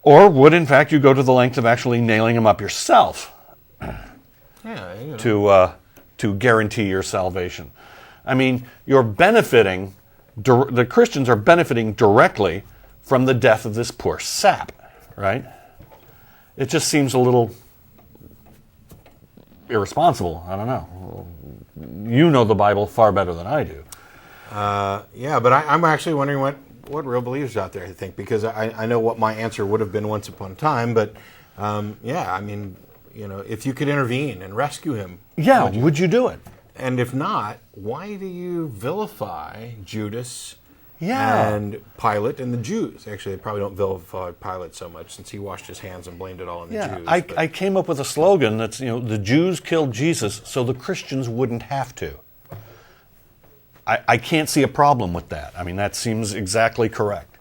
Or would, in fact, you go to the length of actually nailing him up yourself to guarantee your salvation? I mean, you're benefiting, the Christians are benefiting directly from the death of this poor sap, right? It just seems a little irresponsible. I don't know. You know the Bible far better than I do. Yeah, but I'm actually wondering what real believers out there think, because I know what my answer would have been once upon a time, but yeah, I mean, if you could intervene and rescue him, would you do it? And if not, why do you vilify Judas Yeah. and Pilate and the Jews? Actually, they probably don't vilify Pilate so much, since he washed his hands and blamed it all on the Jews. I came up with a slogan that's, the Jews killed Jesus so the Christians wouldn't have to. I can't see a problem with that. I mean, that seems exactly correct.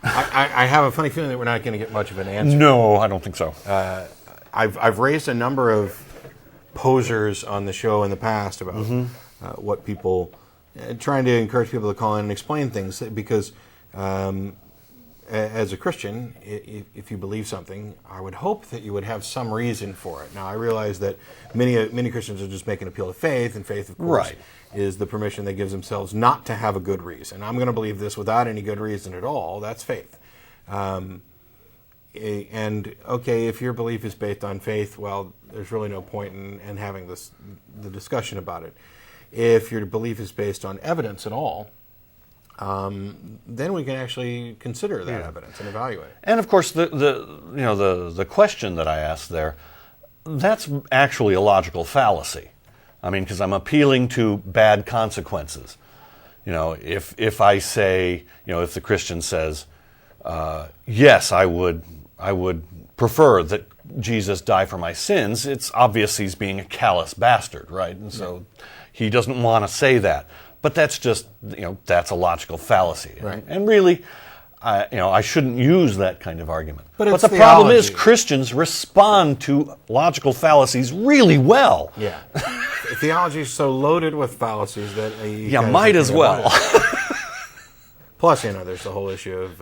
I have a funny feeling that we're not going to get much of an answer. No, I don't think so. I've raised a number of posers on the show in the past about what people, trying to encourage people to call in and explain things, because as a Christian, if you believe something, I would hope that you would have some reason for it. Now, I realize that many Christians are just making an appeal to faith, and faith, of course, is the permission that gives themselves not to have a good reason. I'm going to believe this without any good reason at all. That's faith. And okay, if your belief is based on faith, well, there's really no point in having the discussion about it. If your belief is based on evidence at all, then we can actually consider that evidence and evaluate. And of course, the question that I asked there, that's actually a logical fallacy. I mean, because I'm appealing to bad consequences. If I say, if the Christian says, yes, I would prefer that Jesus die for my sins, it's obvious he's being a callous bastard, right? And so he doesn't want to say that. But that's just, that's a logical fallacy. Right. And really, I shouldn't use that kind of argument. But the problem is Christians respond to logical fallacies really well. Yeah. Theology is so loaded with fallacies that you might as well. Plus, there's the whole issue of,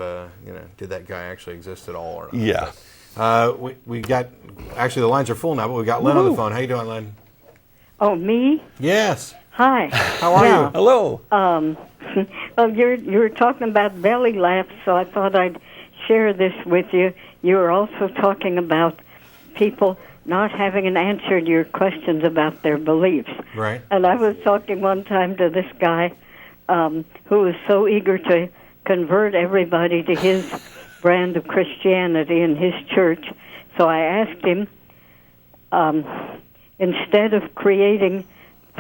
did that guy actually exist at all or not? Yeah. But, we got, actually the lines are full now, but we got Lynne on the phone. How you doing, Lynne? Oh, me? Yes. Hi. How are you? Hello. Well, you were talking about belly laughs, so I thought I'd share this with you. You were also talking about people not having an answer to your questions about their beliefs. Right. And I was talking one time to this guy who was so eager to convert everybody to his brand of Christianity in his church. So I asked him, instead of creating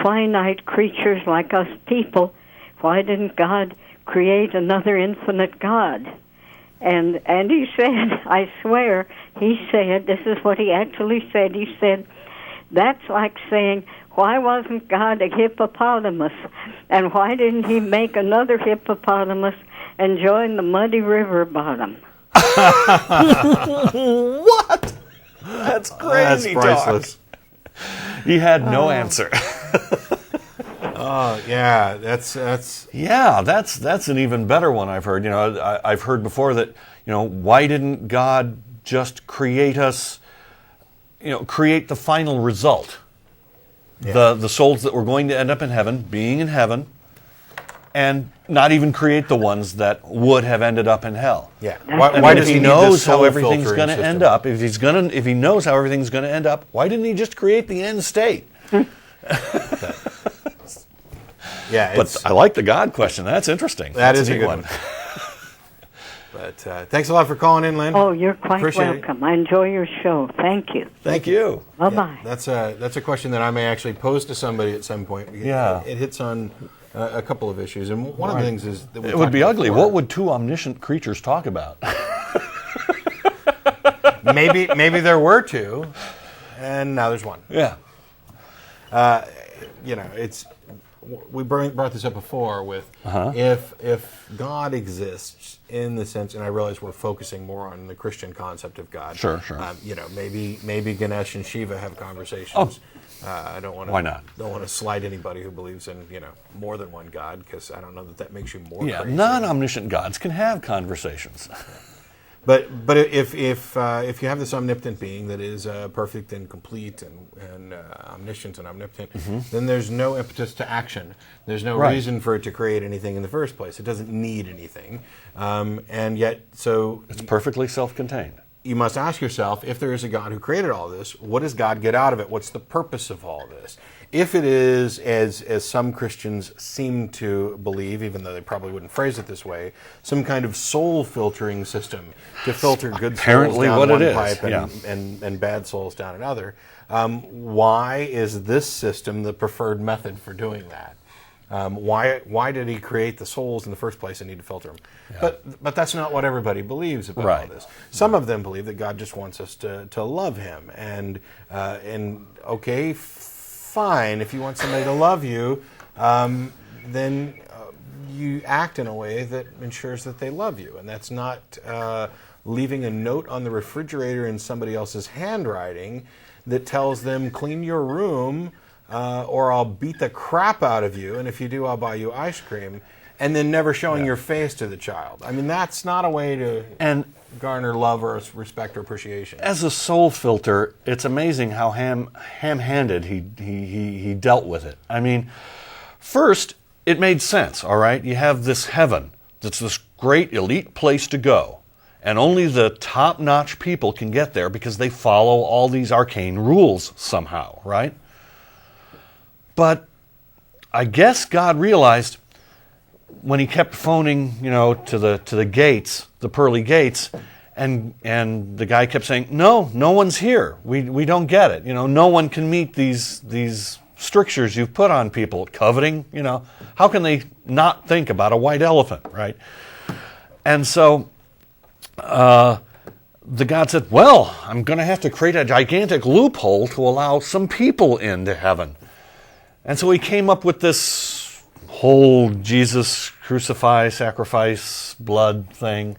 finite creatures like us people, why didn't God create another infinite God? And he said, I swear, he said, this is what he actually said, he said, that's like saying, why wasn't God a hippopotamus? And why didn't he make another hippopotamus and join the muddy river bottom? What? That's crazy. That's priceless. He had no answer. Oh, yeah, that's an even better one I've heard. I've heard before that, why didn't God just create us, create the final result? Yeah. The souls that were going to end up in heaven, being in heaven, and not even create the ones that would have ended up in hell. Yeah. Why does he knows how everything's going to end up? If he knows how everything's going to end up, why didn't he just create the end state? Yeah, but I like the God question. That's interesting. That's a good one. But thanks a lot for calling in, Lynne. Oh, you're quite Appreciate welcome. I enjoy your show. Thank you. Thank you. Bye-bye. Yeah, that's a question that I may actually pose to somebody at some point. Yeah. It hits on a couple of issues, and one of the things is that it would be ugly. Before. What would two omniscient creatures talk about? maybe there were two, and now there's one. Yeah. It's we brought this up before with if God exists in the sense, and I realize we're focusing more on the Christian concept of God. Sure. Maybe Ganesh and Shiva have conversations. Oh. I don't want to. Why not? Don't want to slight anybody who believes in more than one God, because I don't know that makes you more crazy. Non-omniscient gods can have conversations. But if you have this omnipotent being that is perfect and complete and omniscient and omnipotent, then there's no impetus to action. There's no reason for it to create anything in the first place. It doesn't need anything, and yet so it's perfectly self-contained. you must ask yourself, if there is a God who created all this, what does God get out of it? What's the purpose of all this? If it is, as some Christians seem to believe, even though they probably wouldn't phrase it this way, some kind of soul filtering system to filter good souls down what one it is, pipe yeah. and bad souls down another, why is this system the preferred method for doing that? Why did he create the souls in the first place and need to filter them? Yeah. But that's not what everybody believes about all this. Some of them believe that God just wants us to love him. And okay, fine, if you want somebody to love you, then you act in a way that ensures that they love you. And that's not leaving a note on the refrigerator in somebody else's handwriting that tells them, clean your room, or I'll beat the crap out of you, and if you do, I'll buy you ice cream, and then never showing your face to the child. I mean, that's not a way to garner love or respect or appreciation. As a soul filter, it's amazing how ham-handed he dealt with it. I mean, first, it made sense, all right? You have this heaven that's this great elite place to go, and only the top-notch people can get there because they follow all these arcane rules somehow, right? But I guess God realized when he kept phoning, to the gates, the pearly gates, and the guy kept saying, no one's here. We don't get it. No one can meet these strictures you've put on people. Coveting, how can they not think about a white elephant, right? And so the God said, well, I'm going to have to create a gigantic loophole to allow some people into heaven. And so he came up with this whole Jesus crucify, sacrifice, blood thing.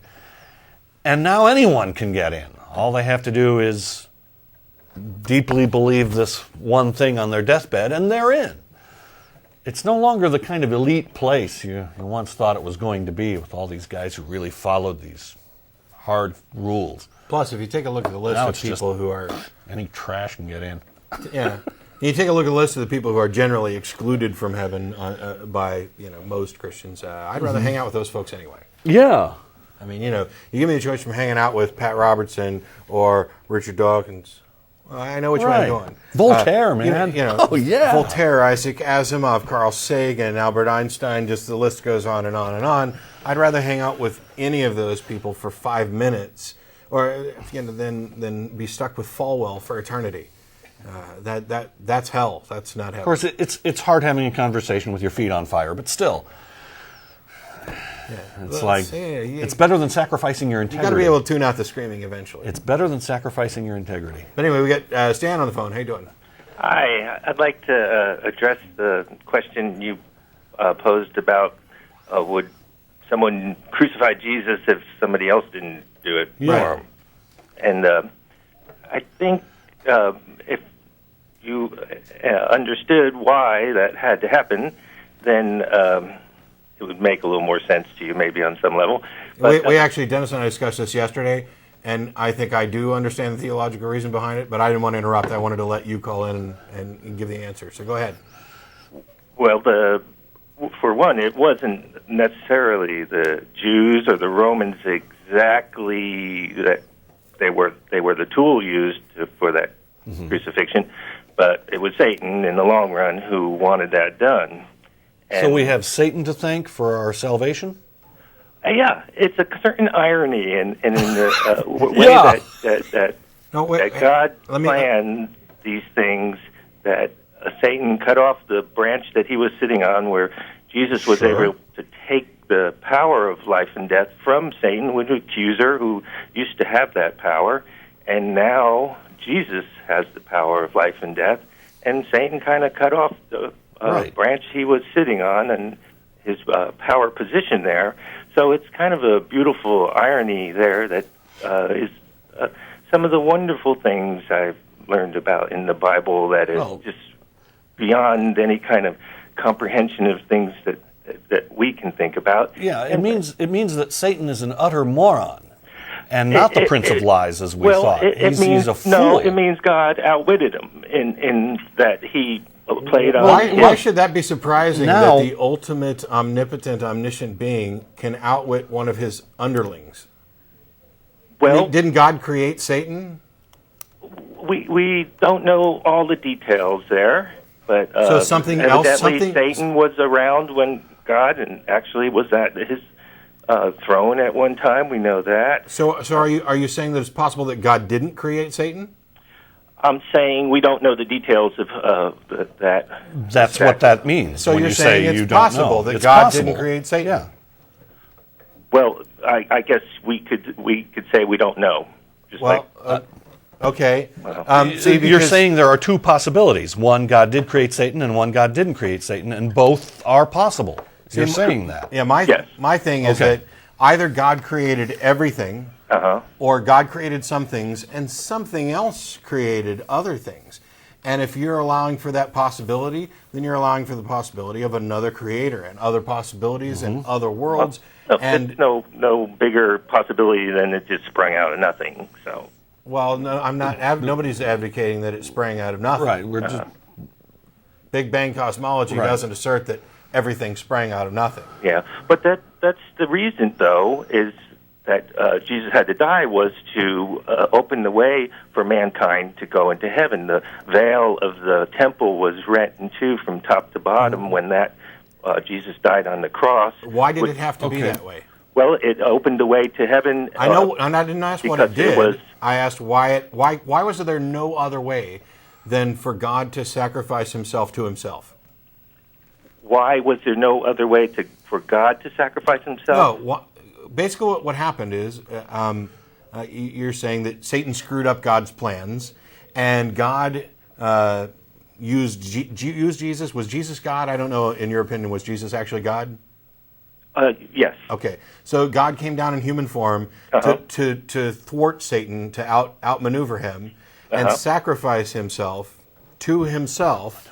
And now anyone can get in. All they have to do is deeply believe this one thing on their deathbed, and they're in. It's no longer the kind of elite place you once thought it was going to be, with all these guys who really followed these hard rules. Plus, if you take a look at the list of people who are... Any trash can get in. Yeah. You take a look at the list of the people who are generally excluded from heaven by most Christians. I'd rather hang out with those folks anyway. Yeah. I mean, you give me a choice from hanging out with Pat Robertson or Richard Dawkins. Well, I know which way I'm going. Voltaire, man. Oh, yeah. Voltaire, Isaac Asimov, Carl Sagan, Albert Einstein, just the list goes on and on and on. I'd rather hang out with any of those people for 5 minutes or than be stuck with Falwell for eternity. That's hell. That's not heaven. Of course, it's hard having a conversation with your feet on fire, but still, it's better than sacrificing your integrity. You got to be able to tune out the screaming eventually. It's better than sacrificing your integrity. But anyway, we got Stan on the phone. How you doing? Hi, I'd like to address the question you posed about would someone crucify Jesus if somebody else didn't do it for him? And I think if you understood why that had to happen, then it would make a little more sense to you, maybe on some level. But, we actually, Dennis and I discussed this yesterday, and I think I do understand the theological reason behind it, but I didn't want to interrupt. I wanted to let you call in and give the answer. So go ahead. Well, for one, it wasn't necessarily the Jews or the Romans exactly that they were the tool used for that crucifixion, but it was Satan in the long run who wanted that done. And so we have Satan to thank for our salvation? Yeah, it's a certain irony in the way that God planned these things, that Satan cut off the branch that he was sitting on, where Jesus was able to take the power of life and death from Satan, with the accuser who used to have that power, and now Jesus has the power of life and death, and Satan kind of cut off the branch he was sitting on and his power position there. So it's kind of a beautiful irony there that is some of the wonderful things I've learned about in the Bible that is just beyond any kind of comprehension of things that we can think about. Yeah, it means that Satan is an utter moron. And not the prince of lies, as we thought. He's a fool. No, it means God outwitted him in that he played on. Why should that be surprising that the ultimate omnipotent, omniscient being can outwit one of his underlings? Well, didn't God create Satan? We don't know all the details there, but so something else. Satan was around when God, and actually was at his throne at one time. We know that. So are you saying that it's possible that God didn't create Satan? I'm saying we don't know the details of that. That's what that means. So you're saying it's possible that God didn't create Satan? Yeah. Well, I guess we could say we don't know. Okay. You're saying there are two possibilities. One, God did create Satan, and one, God didn't create Satan, and both are possible. You're saying that. Yeah, my thing is that either God created everything, or God created some things, and something else created other things. And if you're allowing for that possibility, then you're allowing for the possibility of another creator and other possibilities and other worlds. It's no bigger possibility than it just sprang out of nothing. So. Well, no, I'm not. Nobody's advocating that it sprang out of nothing. Right. We're just Big Bang cosmology doesn't assert that everything sprang out of nothing. Yeah, but that's the reason, though, is that Jesus had to die was to open the way for mankind to go into heaven. The veil of the temple was rent in two from top to bottom when that Jesus died on the cross. Why did it have to be that way? Well, it opened the way to heaven. I know, and I didn't ask what it did. I asked why was there no other way than for God to sacrifice himself to himself? Why was there no other way for God to sacrifice himself? No, basically what happened is you're saying that Satan screwed up God's plans, and God used Jesus. Was Jesus God? I don't know, in your opinion, was Jesus actually God? Yes. Okay, so God came down in human form to thwart Satan, to outmaneuver him, and sacrifice himself to himself.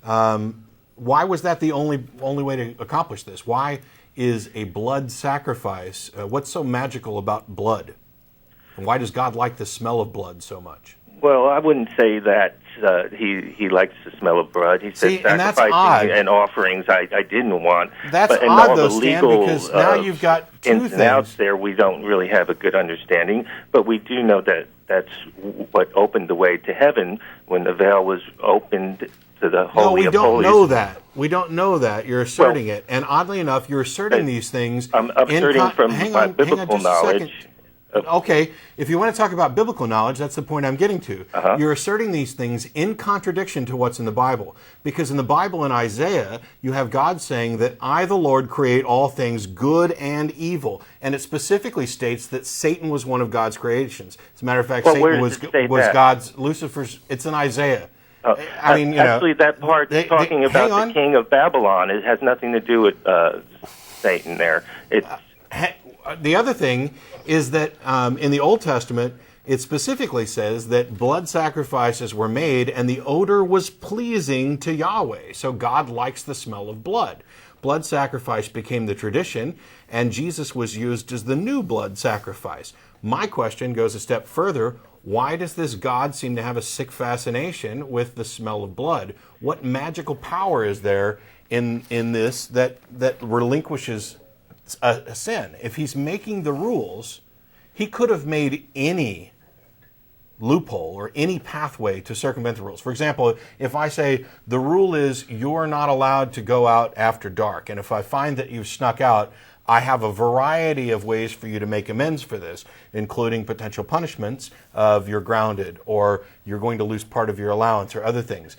Why was that the only way to accomplish this? Why is a blood sacrifice? What's so magical about blood? And why does God like the smell of blood so much? Well, I wouldn't say that he likes the smell of blood. He said sacrificing and offerings I didn't want. That's but odd, all though, the Stan, legal, because now you've got two ins things. And outs there, we don't really have a good understanding. But we do know that that's what opened the way to heaven when the veil was opened to the Holy of Holies. No, we don't know that. We don't know that. You're asserting it. And oddly enough, you're asserting these things. I'm asserting from my biblical knowledge. Okay, if you want to talk about biblical knowledge, that's the point I'm getting to. You're asserting these things in contradiction to what's in the Bible. Because in the Bible, in Isaiah, you have God saying that I, the Lord, create all things good and evil. And it specifically states that Satan was one of God's creations. As a matter of fact, Satan was God's, Lucifer's, it's in Isaiah. I mean, actually, that part talking about the king of Babylon, it has nothing to do with Satan there. It's... The other thing is that in the Old Testament, it specifically says that blood sacrifices were made and the odor was pleasing to Yahweh. So God likes the smell of blood. Blood sacrifice became the tradition, and Jesus was used as the new blood sacrifice. My question goes a step further. Why does this God seem to have a sick fascination with the smell of blood? What magical power is there in this that relinquishes a sin? If he's making the rules, he could have made any loophole or any pathway to circumvent the rules. For example, if I say the rule is you're not allowed to go out after dark, and if I find that you've snuck out, I have a variety of ways for you to make amends for this, including potential punishments of you're grounded or you're going to lose part of your allowance or other things.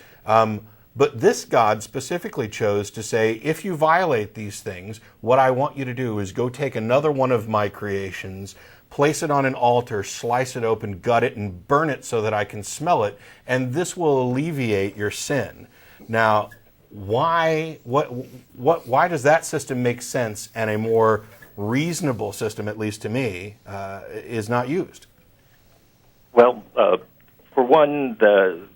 But this God specifically chose to say, if you violate these things, what I want you to do is go take another one of my creations, place it on an altar, slice it open, gut it, and burn it so that I can smell it, and this will alleviate your sin. Now, why does that system make sense and a more reasonable system, at least to me, is not used? Well, for one, the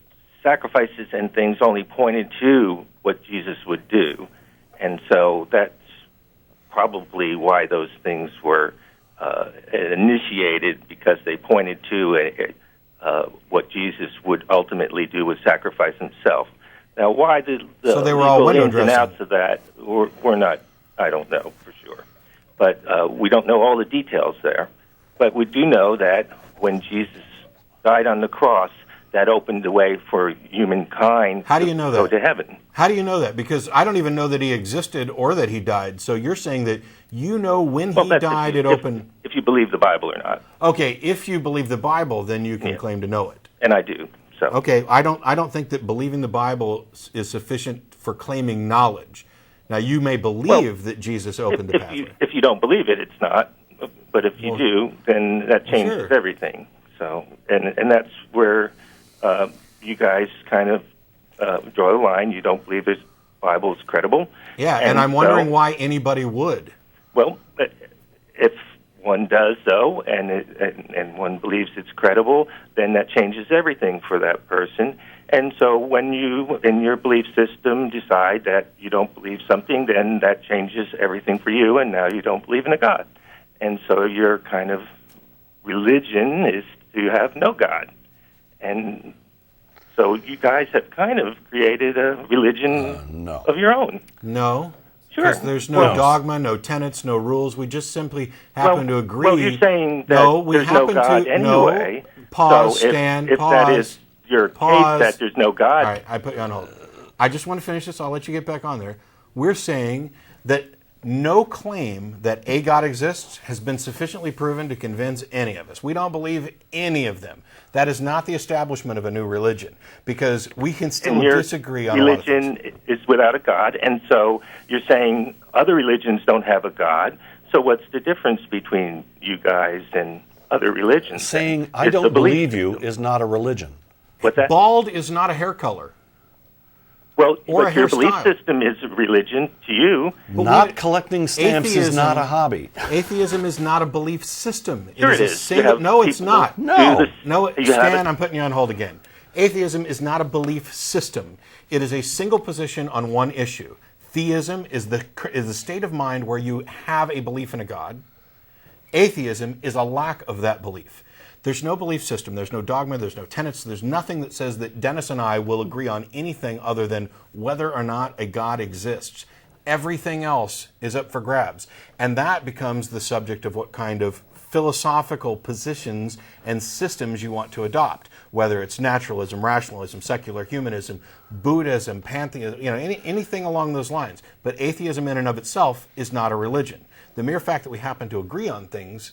sacrifices and things only pointed to what Jesus would do. And so that's probably why those things were initiated, because they pointed to what Jesus would ultimately do, was sacrifice himself. Now, why the so they were all window ins and outs of that, we're not, I don't know for sure. But we don't know all the details there. But we do know that when Jesus died on the cross, that opened the way for humankind How do you know to go that? to heaven. How do you know that? Because I don't even know that he existed or that he died. So you're saying that you know when he died, it opened... If you believe the Bible or not. Okay, if you believe the Bible, then you can claim to know it. And I do. So. Okay, I don't think that believing the Bible is sufficient for claiming knowledge. Now, you may believe that Jesus opened the pathway. If you don't believe it, it's not. But if you do, then that changes everything. So, and that's where you guys kind of draw the line. You don't believe the Bible is credible. Yeah, and I'm wondering why anybody would. Well, if one does, though, and one believes it's credible, then that changes everything for that person. And so when you, in your belief system, decide that you don't believe something, then that changes everything for you, and now you don't believe in a God. And so your kind of religion is to have no God. And so you guys have kind of created a religion of your own. No. Sure. Because there's no dogma, no tenets, no rules. We just simply happen to agree. Well, you're saying that there's no God anyway. Pause, so Stan, if pause. That is your case that there's no God. All right, I put you on hold. I just want to finish this. I'll let you get back on there. We're saying that no claim that a God exists has been sufficiently proven to convince any of us. We don't believe any of them. That is not the establishment of a new religion, because we can still disagree on a lot of things. Religion is without a God, and so you're saying other religions don't have a God. So what's the difference between you guys and other religions? Saying I don't believe you is not a religion. What's that? Bald is not a hair color. Well, but your belief system is a religion to you. Not collecting stamps is not a hobby. Atheism is not a belief system. Sure it is. No, it's not. No. Stan, I'm putting you on hold again. Atheism is not a belief system. It is a single position on one issue. Theism is the state of mind where you have a belief in a God. Atheism is a lack of that belief. There's no belief system, there's no dogma, there's no tenets, there's nothing that says that Dennis and I will agree on anything other than whether or not a God exists. Everything else is up for grabs. And that becomes the subject of what kind of philosophical positions and systems you want to adopt, whether it's naturalism, rationalism, secular humanism, Buddhism, pantheism, anything along those lines. But atheism in and of itself is not a religion. The mere fact that we happen to agree on things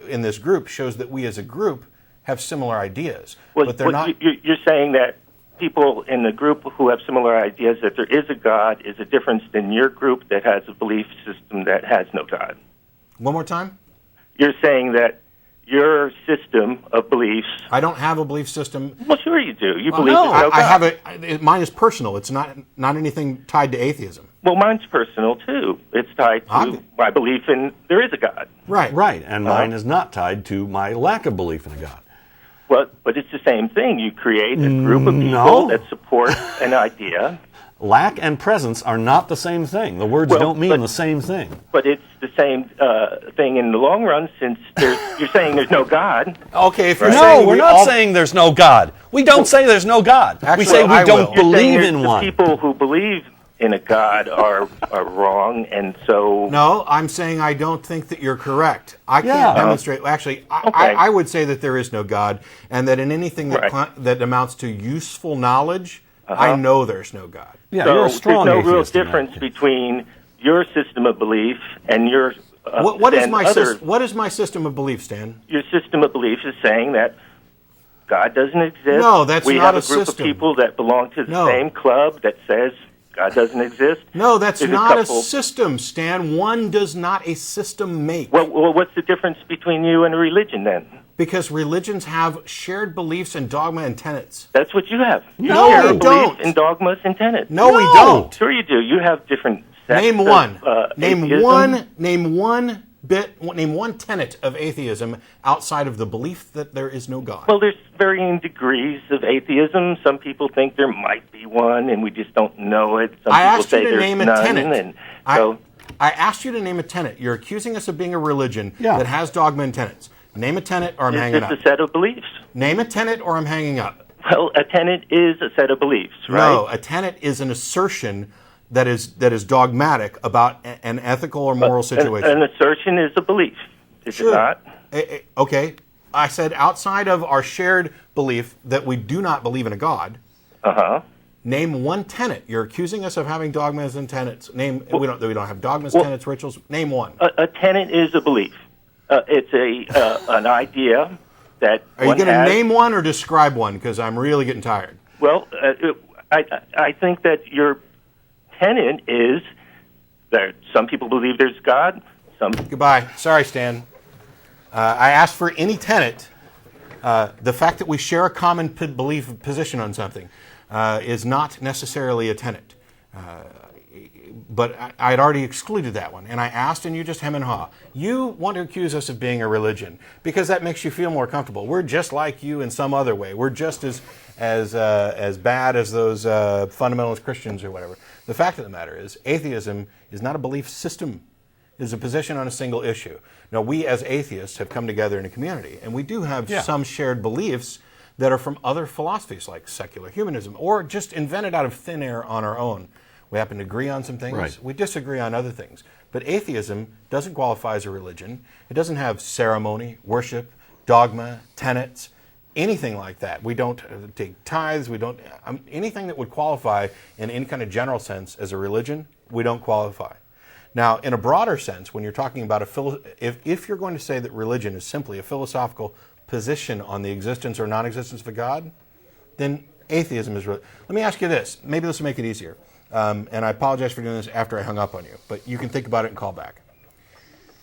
in this group shows that we as a group have similar ideas. But they're not. You're saying that people in the group who have similar ideas that there is a God is a difference than your group that has a belief system that has no God. One more time? You're saying that your system of beliefs... I don't have a belief system. Well, sure you do. You believe there's no God. Mine is personal. It's not anything tied to atheism. Well, mine's personal, too. It's tied to my belief in there is a God. Right. And mine is not tied to my lack of belief in a God. But it's the same thing. You create a group of people that support an idea. Lack and presence are not the same thing. The words don't mean the same thing. But it's the same thing in the long run, since you're saying there's no God. Okay, if you're saying we're not saying there's no God. We don't say there's no God. Actually, we say we don't believe in one. The people who believe in a God are wrong, and so... No, I'm saying I don't think that you're correct. I can't demonstrate... Actually, I would say that there is no God, and that in anything that amounts to useful knowledge, I know there's no God. Yeah, so you're a strong there's no real atheist in difference between your system of belief and your... What is my system of belief, Stan? Your system of belief is saying that God doesn't exist. No, that's not a system. We have a group of people that belong to the same club that says God doesn't exist. No, that's not a system, Stan. One does not a system make. Well, what's the difference between you and a religion, then? Because religions have shared beliefs and dogma and tenets. That's what you have. You no, share we don't. Beliefs and dogmas and tenets. No, we don't. Sure you do. You have different sects Name one. Name Name one tenet of atheism outside of the belief that there is no God. Well, there's varying degrees of atheism. Some people think there might be one, and we just don't know it. Some people say there's none. And so, I asked you to name a tenet. You're accusing us of being a religion that has dogma and tenets. Name a tenet or I'm hanging up. It's a set of beliefs. Name a tenet or I'm hanging up. Well, a tenet is a set of beliefs, right? No, a tenet is an assertion that is dogmatic about an ethical or moral situation. An assertion is a belief, is it not? Okay, I said outside of our shared belief that we do not believe in a God. Name one tenet. You're accusing us of having dogmas and tenets. We don't have dogmas, tenets, rituals. Name one. A tenet is a belief. It's an idea that. Are you going to name one or describe one? Because I'm really getting tired. Well, I think that your tenet is that some people believe there's God. Goodbye. Sorry, Stan. I asked for any tenet. The fact that we share a common belief position on something is not necessarily a tenet. But I had already excluded that one, and I asked, and you just hem and haw. You want to accuse us of being a religion because that makes you feel more comfortable. We're just like you in some other way. We're just as bad as those fundamentalist Christians or whatever. The fact of the matter is, atheism is not a belief system. It is a position on a single issue. Now, we as atheists have come together in a community, and we do have some shared beliefs that are from other philosophies, like secular humanism, or just invented out of thin air on our own. We happen to agree on some things. Right. We disagree on other things. But atheism doesn't qualify as a religion. It doesn't have ceremony, worship, dogma, tenets, anything like that. We don't take tithes. We don't anything that would qualify in any kind of general sense as a religion. We don't qualify. Now, in a broader sense, when you're talking about if you're going to say that religion is simply a philosophical position on the existence or non-existence of a God, then atheism is religion. Let me ask you this. Maybe this will make it easier. And I apologize for doing this after I hung up on you, but you can think about it and call back.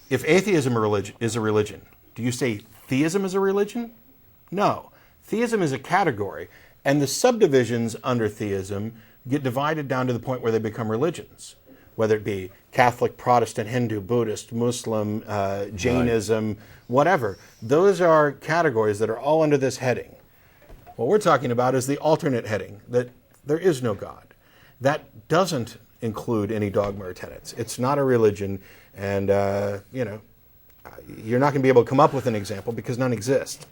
If atheism is a religion, do you say theism is a religion? No. Theism is a category, and the subdivisions under theism get divided down to the point where they become religions, whether it be Catholic, Protestant, Hindu, Buddhist, Muslim, Jainism, whatever. Those are categories that are all under this heading. What we're talking about is the alternate heading, that there is no God. That doesn't include any dogma or tenets. It's not a religion, and you're not going to be able to come up with an example because none exist.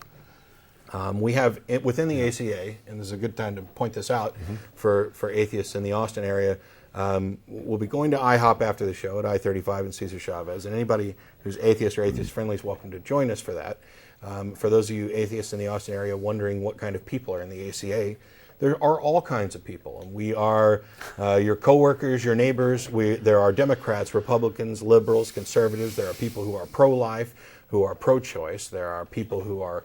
We have within the ACA, and this is a good time to point this out for atheists in the Austin area. We'll be going to IHOP after the show at I-35 and Cesar Chavez, and anybody who's atheist or atheist friendly is welcome to join us for that. For those of you atheists in the Austin area wondering what kind of people are in the ACA, there are all kinds of people. We are your coworkers, your neighbors. There are Democrats, Republicans, liberals, conservatives. There are people who are pro-life, who are pro-choice. There are people who are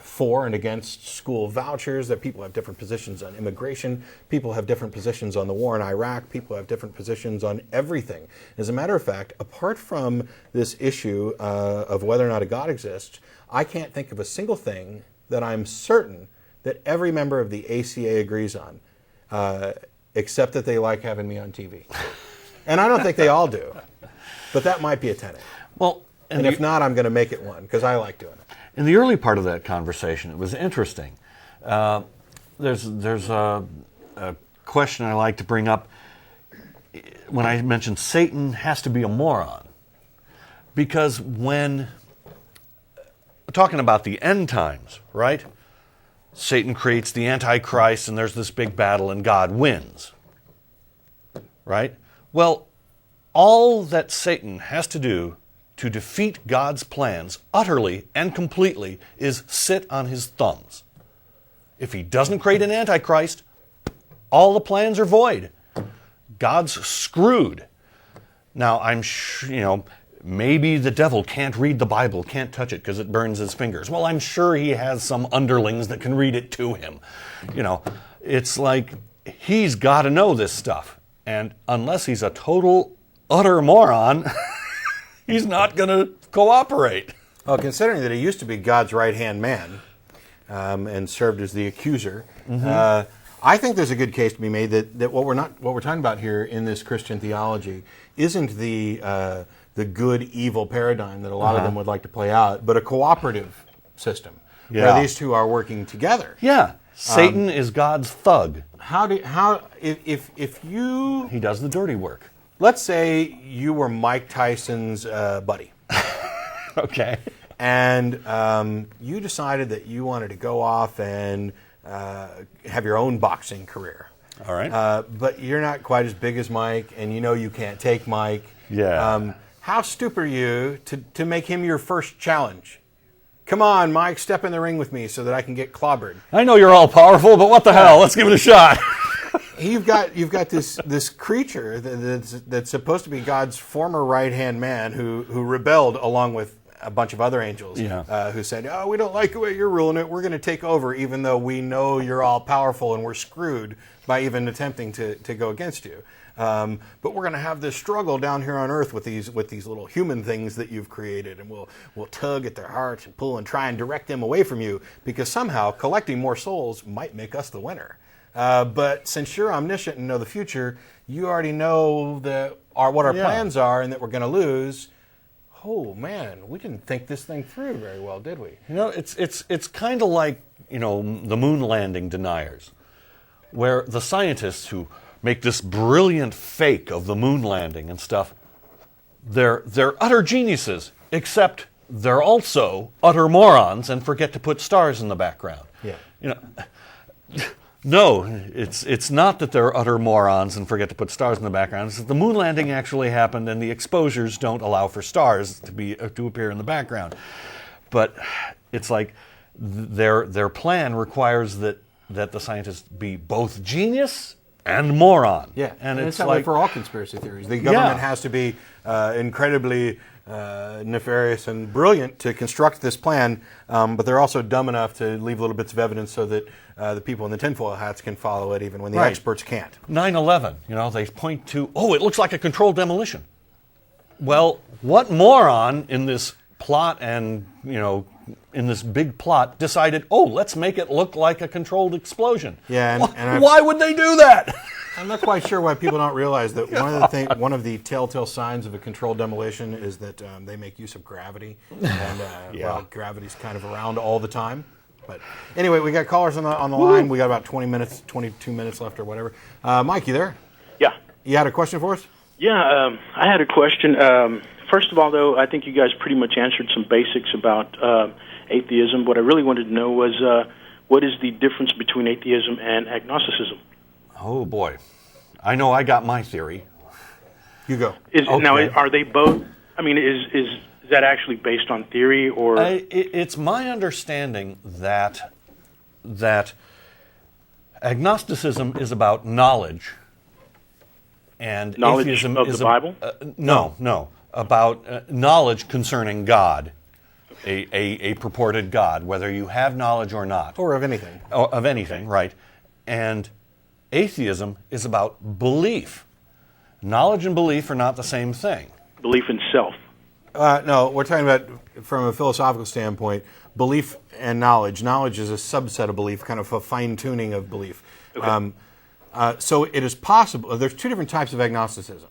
for and against school vouchers. That people have different positions on immigration. People have different positions on the war in Iraq. People have different positions on everything. As a matter of fact, apart from this issue of whether or not a God exists, I can't think of a single thing that I'm certain that every member of the ACA agrees on, except that they like having me on TV. And I don't think they all do, but that might be a tenet. Well, and if not, I'm going to make it one, because I like doing it. In the early part of that conversation, it was interesting. There's a question I like to bring up when I mentioned Satan has to be a moron. Because when we're talking about the end times, right? Satan creates the Antichrist, and there's this big battle, and God wins. Right? Well, all that Satan has to do to defeat God's plans utterly and completely is sit on his thumbs. If he doesn't create an Antichrist, all the plans are void. God's screwed. Now, I'm sure, maybe the devil can't read the Bible, can't touch it because it burns his fingers. Well, I'm sure he has some underlings that can read it to him. It's like he's got to know this stuff. And unless he's a total, utter moron, he's not going to cooperate. Well, considering that he used to be God's right-hand man and served as the accuser, I think there's a good case to be made that what we're talking about here in this Christian theology isn't the good-evil paradigm that a lot of them would like to play out, but a cooperative system where these two are working together. Yeah, Satan is God's thug. If you... He does the dirty work. Let's say you were Mike Tyson's buddy. Okay. And you decided that you wanted to go off and have your own boxing career. All right. But you're not quite as big as Mike, and you can't take Mike. Yeah. How stupid are you to make him your first challenge? come on, Mike, step in the ring with me so that I can get clobbered. I know you're all powerful, but what the hell? Let's give it a shot. You've got this creature that's supposed to be God's former right-hand man who rebelled along with a bunch of other angels who said, oh, we don't like the way you're ruling it. We're going to take over even though we know you're all powerful and we're screwed by even attempting to go against you. But we're going to have this struggle down here on earth with these little human things that you've created, and we'll tug at their hearts and pull and try and direct them away from you because somehow collecting more souls might make us the winner. But since you're omniscient and know the future, you already know what our plans are and that we're going to lose. Oh man, we didn't think this thing through very well, did we? It's kind of like the moon landing deniers, where the scientists who make this brilliant fake of the moon landing and stuff, they're utter geniuses, except they're also utter morons and forget to put stars in the background. Yeah. No, it's not that they're utter morons and forget to put stars in the background. It's that the moon landing actually happened and the exposures don't allow for stars to appear in the background. But it's like their plan requires that the scientists be both genius and moron. Yeah, and it's like for all conspiracy theories. The government has to be incredibly nefarious and brilliant to construct this plan, but they're also dumb enough to leave little bits of evidence so that the people in the tinfoil hats can follow it even when the experts can't. 9/11, they point to, it looks like a controlled demolition. Well, what moron in this plot and, in this big plot decided, let's make it look like a controlled explosion? Yeah, why would they do that? I'm not quite sure why people don't realize that one of the telltale signs of a controlled demolition is that they make use of gravity, and gravity's kind of around all the time. But anyway, we got callers on the line. We got about 22 minutes left or whatever. Mike, you there? Yeah. You had a question for us? Yeah, I had a question. First of all, though, I think you guys pretty much answered some basics about atheism. What I really wanted to know was what is the difference between atheism and agnosticism? Oh, boy. I know I got my theory. You go. Now, are they both? I mean, is that actually based on theory or? It's my understanding that agnosticism is about knowledge, and atheism of is the Bible. No, about knowledge concerning God, a purported God, whether you have knowledge or not, or of anything. Of anything, right? And atheism is about belief. Knowledge and belief are not the same thing. Belief in self. No, we're talking about, from a philosophical standpoint, belief and knowledge. Knowledge is a subset of belief, kind of a fine-tuning of belief. Okay. So it is possible. There's two different types of agnosticism.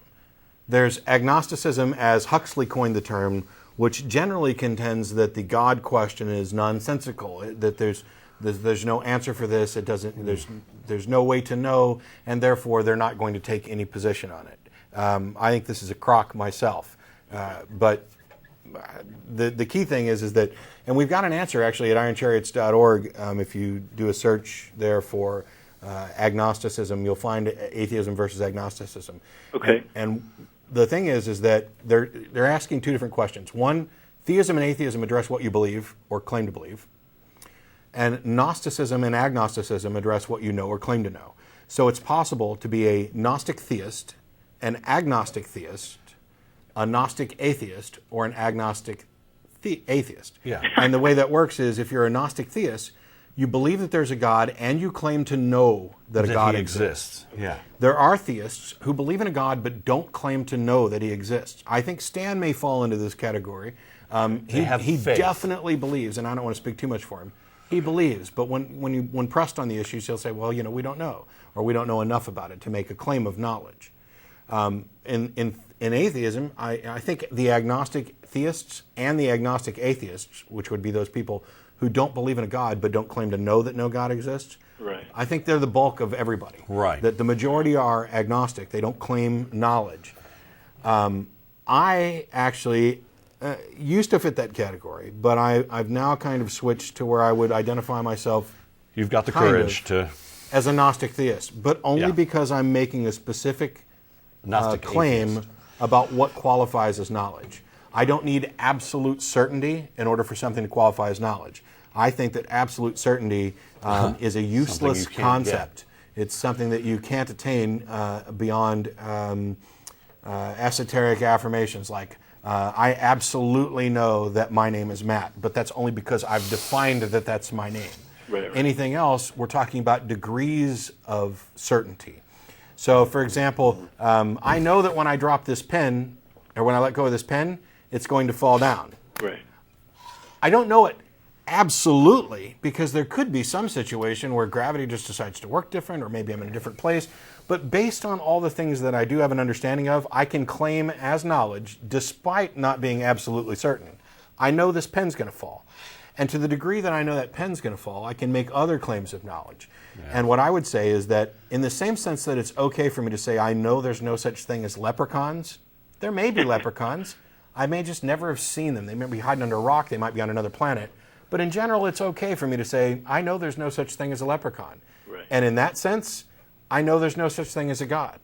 There's agnosticism, as Huxley coined the term, which generally contends that the God question is nonsensical, that there's no answer for this. It doesn't. There's no way to know, and therefore they're not going to take any position on it. I think this is a crock myself. But the key thing is that, and we've got an answer actually at ironchariots.org. If you do a search there for agnosticism, you'll find atheism versus agnosticism. Okay. And the thing is that they're asking two different questions. One, theism and atheism address what you believe or claim to believe, and Gnosticism and agnosticism address what you know or claim to know. So it's possible to be a Gnostic theist, an agnostic theist, a Gnostic atheist, or an agnostic atheist. Yeah. And the way that works is, if you're a Gnostic theist, you believe that there's a God and you claim to know that a God exists. Yeah. There are theists who believe in a God but don't claim to know that he exists. I think Stan may fall into this category. He definitely believes, and I don't want to speak too much for him. He believes, but when pressed on the issues, he'll say, well, we don't know, or we don't know enough about it to make a claim of knowledge. In atheism, I think the agnostic theists and the agnostic atheists, which would be those people who don't believe in a God but don't claim to know that no God exists, right. I think they're the bulk of everybody. Right. That the majority are agnostic. They don't claim knowledge. I actually used to fit that category, but I've now kind of switched to where I would identify myself. You've got the courage to... as a Gnostic theist, but only because I'm making a specific claim atheist about what qualifies as knowledge. I don't need absolute certainty in order for something to qualify as knowledge. I think that absolute certainty is a useless concept. It's something that you can't attain beyond esoteric affirmations like, I absolutely know that my name is Matt, but that's only because I've defined that that's my name. Right. Anything else, we're talking about degrees of certainty. So, for example, I know that when I drop this pen, or when I let go of this pen, it's going to fall down. Right. I don't know it absolutely, because there could be some situation where gravity just decides to work different, or maybe I'm in a different place. But based on all the things that I do have an understanding of, I can claim as knowledge, despite not being absolutely certain. I know this pen's going to fall. And to the degree that I know that pen's going to fall, I can make other claims of knowledge. Yeah. And what I would say is that in the same sense that it's okay for me to say I know there's no such thing as leprechauns, there may be leprechauns. I may just never have seen them. They may be hiding under a rock. They might be on another planet. But in general, it's okay for me to say, I know there's no such thing as a leprechaun. Right. And in that sense, I know there's no such thing as a God.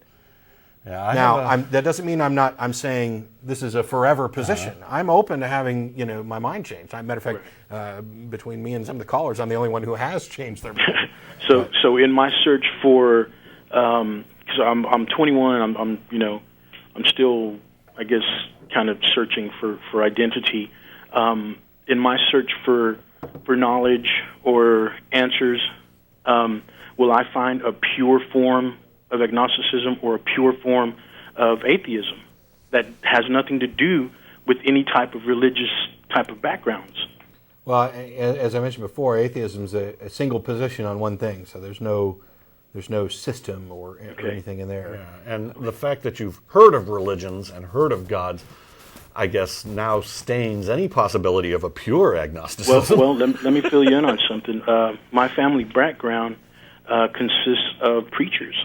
Yeah, now, that doesn't mean I'm saying this is a forever position. I'm open to having, my mind changed. As a matter of fact, between me and some of the callers, I'm the only one who has changed their mind. So in my search for, because I'm 21, I'm still, I guess, kind of searching for identity. In my search for knowledge or answers, will I find a pure form of agnosticism or a pure form of atheism that has nothing to do with any type of religious type of backgrounds? Well, as I mentioned before, atheism is a single position on one thing, so there's no system or anything in there. Yeah. And the fact that you've heard of religions and heard of gods, I guess, now stains any possibility of a pure agnosticism. Well, let me fill you in on something. My family background consists of preachers.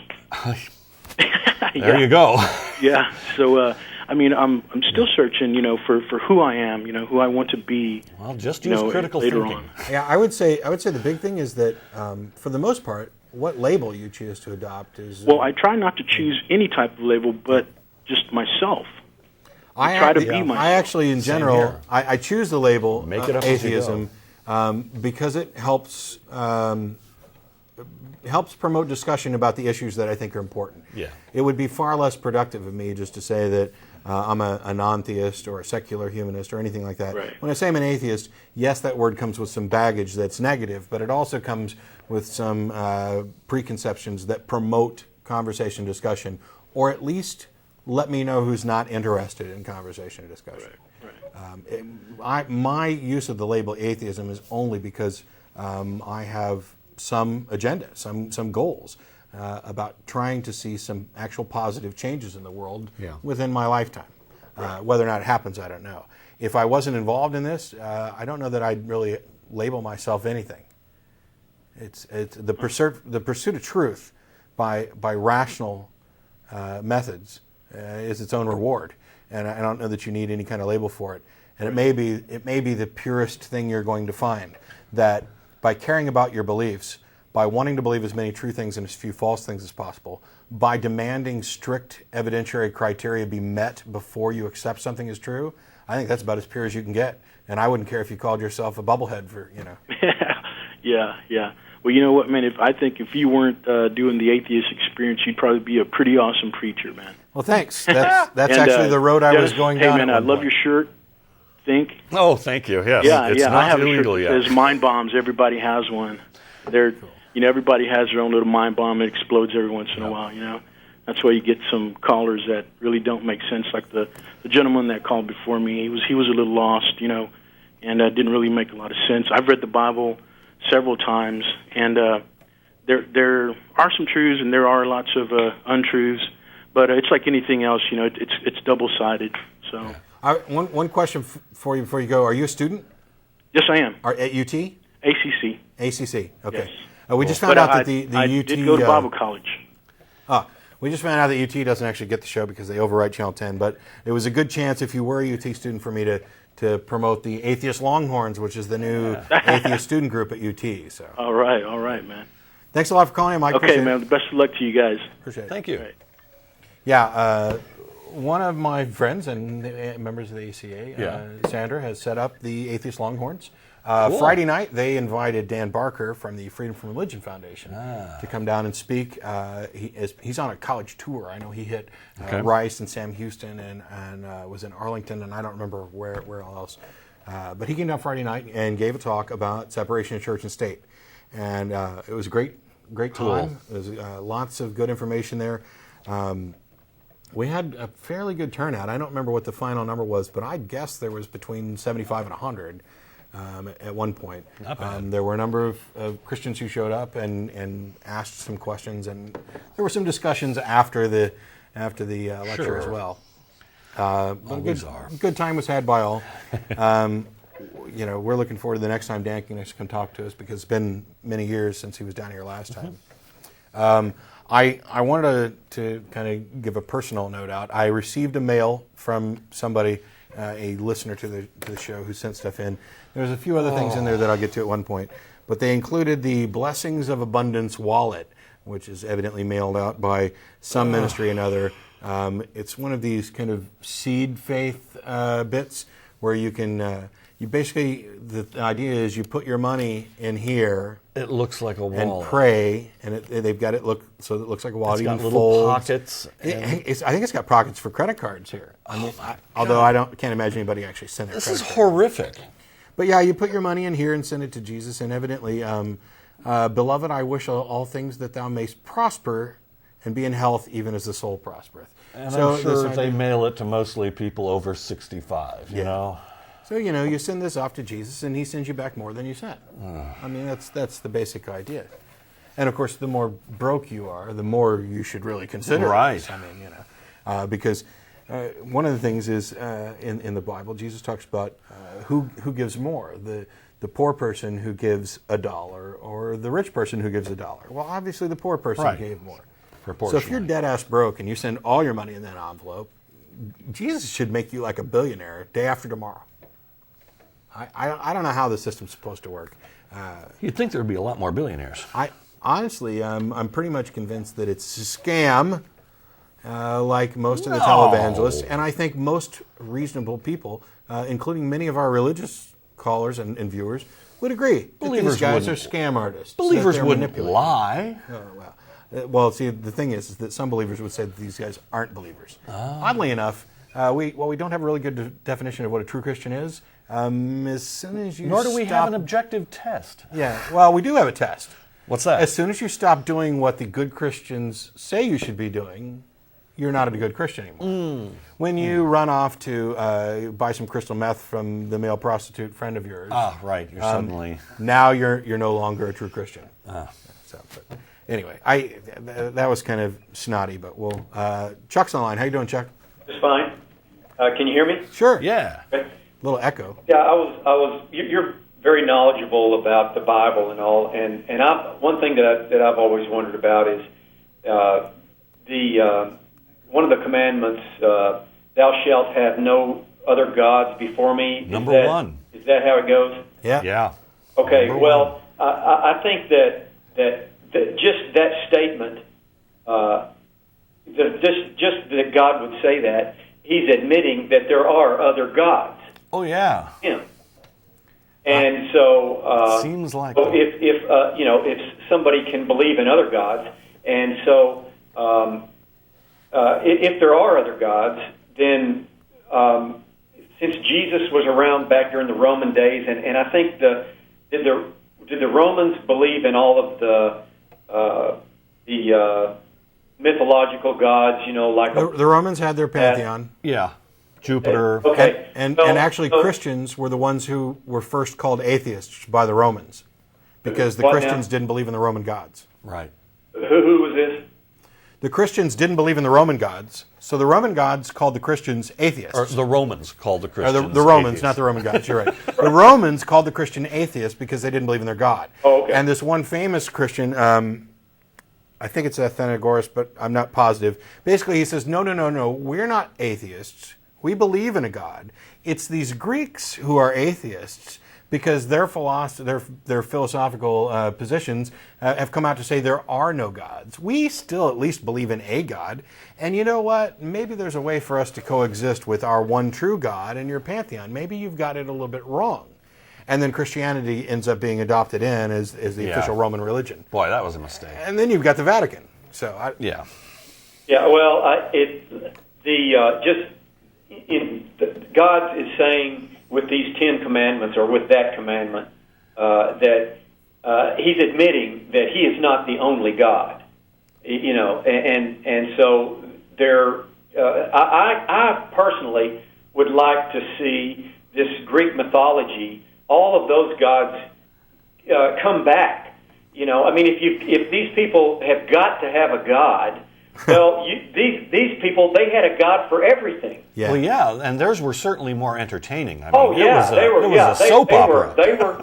There you go. Yeah. So, I'm still searching, for who I am, who I want to be. Well, just use critical later thinking. on. Yeah, I would say the big thing is that, for the most part, what label you choose to adopt is. Well, I try not to choose any type of label, but just myself. I try to be myself. I actually, in general, I choose the label Make it up atheism because it helps promote discussion about the issues that I think are important. Yeah. It would be far less productive of me just to say that I'm a non-theist or a secular humanist or anything like that. Right. When I say I'm an atheist, yes, that word comes with some baggage that's negative, but it also comes with some preconceptions that promote conversation, discussion, or at least let me know who's not interested in conversation or discussion. Right. My use of the label atheism is only because I have some agenda, some goals about trying to see some actual positive changes in the world within my lifetime. Whether or not it happens, I don't know. If I wasn't involved in this, I don't know that I'd really label myself anything. It's the pursuit of truth by rational methods is its own reward, and I don't know that you need any kind of label for it. And it may be the purest thing you're going to find, that by caring about your beliefs, by wanting to believe as many true things and as few false things as possible, by demanding strict evidentiary criteria be met before you accept something as true, I think that's about as pure as you can get. And I wouldn't care if you called yourself a bubblehead for. Yeah. Well, you know what, man? I think if you weren't doing the Atheist Experience, you'd probably be a pretty awesome preacher, man. Well, thanks. That's actually the road I was going down. Hey, man, I love your shirt. Think. Oh, thank you. Yes. It's not I have illegal a shirt that yet. says mind bombs. Everybody has one. Everybody has their own little mind bomb. It explodes every once in a while. That's why you get some callers that really don't make sense. Like the gentleman that called before me, he was a little lost, and didn't really make a lot of sense. I've read the Bible several times, and there are some truths and there are lots of untruths, but it's like anything else, it's double-sided. So, one question for you before you go: are you a student? Yes, I am. At UT? ACC. ACC. Okay. Yes. We just found out that the I UT did go to Bible college. We just found out that UT doesn't actually get the show because they overwrite Channel 10. But it was a good chance, if you were a UT student, for me to promote the Atheist Longhorns, which is the new atheist student group at UT. So. All right, man. Thanks a lot for calling, Mike. Okay, man. Best of luck to you guys. Appreciate it. Thank you. Right. Yeah. one of my friends and members of the ACA, Sandra, has set up the Atheist Longhorns. Cool. Friday night, they invited Dan Barker from the Freedom from Religion Foundation to come down and speak. He's on a college tour. I know he hit Rice and Sam Houston and was in Arlington, and I don't remember where else. But he came down Friday night and gave a talk about separation of church and state. And it was a great time. Cool. There was lots of good information there. We had a fairly good turnout. I don't remember what the final number was, but I guess there was between 75 and 100 at one point. Not bad. There were a number of Christians who showed up and asked some questions, and there were some discussions after the lecture as well. Good time was had by all. We're looking forward to the next time Dan can come talk to us, because it's been many years since he was down here last time. I wanted to kind of give a personal note out. I received a mail from somebody, a listener to the show, who sent stuff in. There's a few other things in there that I'll get to at one point, but they included the Blessings of Abundance wallet, which is evidently mailed out by some ministry or another. It's one of these kind of seed faith bits where you can. You basically, the idea is you put your money in here. It looks like a wallet. And pray, and they've got it look so it looks like a wallet. It's got little pockets. I think it's got pockets for credit cards here. Although I can't imagine anybody actually send their credit card. This is horrific. But yeah, you put your money in here and send it to Jesus, and evidently, beloved, I wish all things that thou mayst prosper and be in health, even as the soul prospereth. And so I'm sure they mail it to mostly people over 65. You know. So, you send this off to Jesus, and he sends you back more than you sent. I mean, that's the basic idea. And, of course, the more broke you are, the more you should really consider right. this. I mean, because one of the things is, in the Bible, Jesus talks about who gives more, the poor person who gives $1 or the rich person who gives $1. Well, obviously, the poor person gave more. So if you're dead-ass broke and you send all your money in that envelope, Jesus should make you like a billionaire day after tomorrow. I don't know how the system's supposed to work. You'd think there'd be a lot more billionaires. Honestly, I'm pretty much convinced that it's a scam, like most of the televangelists, and I think most reasonable people, including many of our religious callers and viewers, would agree that these guys are scam artists. Believers wouldn't lie. Well, see, the thing is that some believers would say that these guys aren't believers. Oddly enough, we don't have a really good definition of what a true Christian is. As soon as you Nor do we have an objective test. Yeah, well, we do have a test. What's that? As soon as you stop doing what the good Christians say you should be doing, you're not a good Christian anymore. When you run off to buy some crystal meth from the male prostitute friend of yours, right, you're suddenly now you're no longer a true Christian. But anyway, that was kind of snotty, but we'll. Chuck's online. How you doing, Chuck? Just fine. Can you hear me? Sure. Yeah. Okay. Little echo. Yeah, I was. You're very knowledgeable about the Bible and all, and one thing that I've always wondered about is one of the commandments, "Thou shalt have no other gods before me." Number one. Is that how it goes? Yeah. Yeah. Okay. Well, I think that just that statement, just that God would say that, He's admitting that there are other gods. Oh yeah. Yeah. And so seems like if somebody can believe in other gods, and so if there are other gods, then since Jesus was around back during the Roman days, and I think did the Romans believe in all of the mythological gods? Like the Romans had their pantheon. Yeah. Jupiter. Okay. And actually Christians were the ones who were first called atheists by the Romans, because the Christians didn't believe in the Roman gods. Right. Who was this? The Christians didn't believe in the Roman gods, so the Roman gods called the Christians atheists. Or the Romans called the Christians the Romans, atheists. not the Roman gods, you're right. The Romans called the Christian atheists because they didn't believe in their God. Oh, okay. And this one famous Christian, I think it's Athenagoras, but I'm not positive. Basically, he says, no, we're not atheists. We believe in a God. It's these Greeks who are atheists because their philosophical positions have come out to say there are no gods. We still at least believe in a God, and you know what? Maybe there's a way for us to coexist with our one true God and your pantheon. Maybe you've got it a little bit wrong. And then Christianity ends up being adopted in as the official Roman religion. Boy, that was a mistake. And then you've got the Vatican. So well, God is saying with these 10 commandments, or with that commandment, that He's admitting that He is not the only God. And so there. I personally would like to see this Greek mythology, all of those gods come back. If these people have got to have a God, well, these people, they had a God for everything. Yeah. Well, yeah, and theirs were certainly more entertaining. It was a soap opera. They were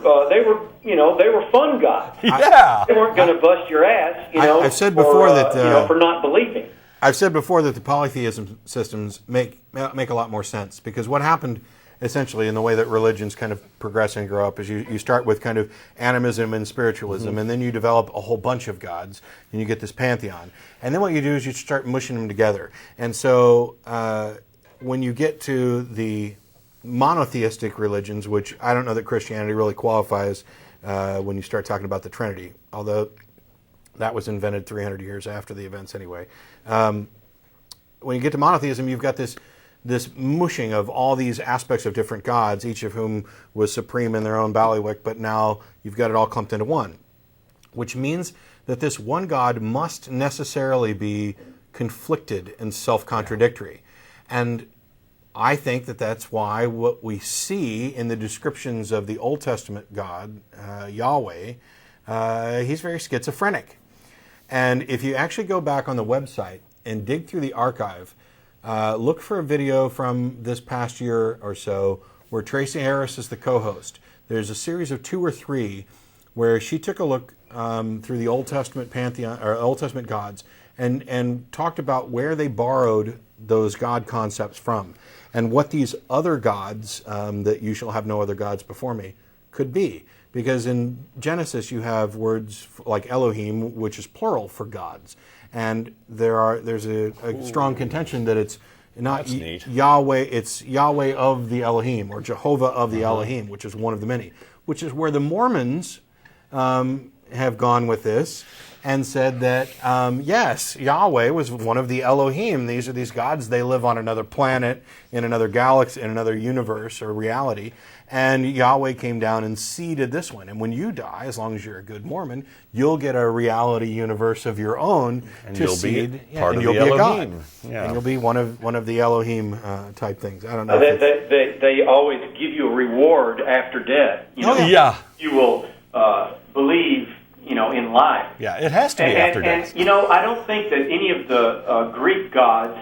fun gods. Yeah. They weren't going to bust your ass. I've said before that for not believing. I've said before that the polytheism systems make a lot more sense, because what happened essentially in the way that religions kind of progress and grow up is you start with kind of animism and spiritualism, and then you develop a whole bunch of gods, and you get this pantheon. And then what you do is you start mushing them together. And so when you get to the monotheistic religions, which I don't know that Christianity really qualifies when you start talking about the Trinity, although that was invented 300 years after the events anyway. When you get to monotheism, you've got this mushing of all these aspects of different gods, each of whom was supreme in their own bailiwick, but now you've got it all clumped into one, which means that this one God must necessarily be conflicted and self-contradictory. And I think that that's why what we see in the descriptions of the Old Testament God, Yahweh, he's very schizophrenic. And if you actually go back on the website and dig through the archive, look for a video from this past year or so where Tracy Harris is the co-host. There's a series of 2 or 3 where she took a look through the Old Testament pantheon or Old Testament gods and talked about where they borrowed those god concepts from and what these other gods that you shall have no other gods before me could be. Because in Genesis you have words like Elohim, which is plural for gods. And there's a strong contention that it's not Yahweh, it's Yahweh of the Elohim, or Jehovah of the Elohim, which is one of the many, which is where the Mormons have gone with this and said that, yes, Yahweh was one of the Elohim. These are these gods. They live on another planet, in another galaxy, in another universe or reality. And Yahweh came down and seeded this one. And when you die, as long as you're a good Mormon, you'll get a reality universe of your own and to you'll seed. Be part and of you'll the be Elohim. a god. Yeah. And you'll be one of the Elohim type things. I don't know. They always give you a reward after death. You will believe, in life. Yeah, it has to be after death. And I don't think that any of the Greek gods,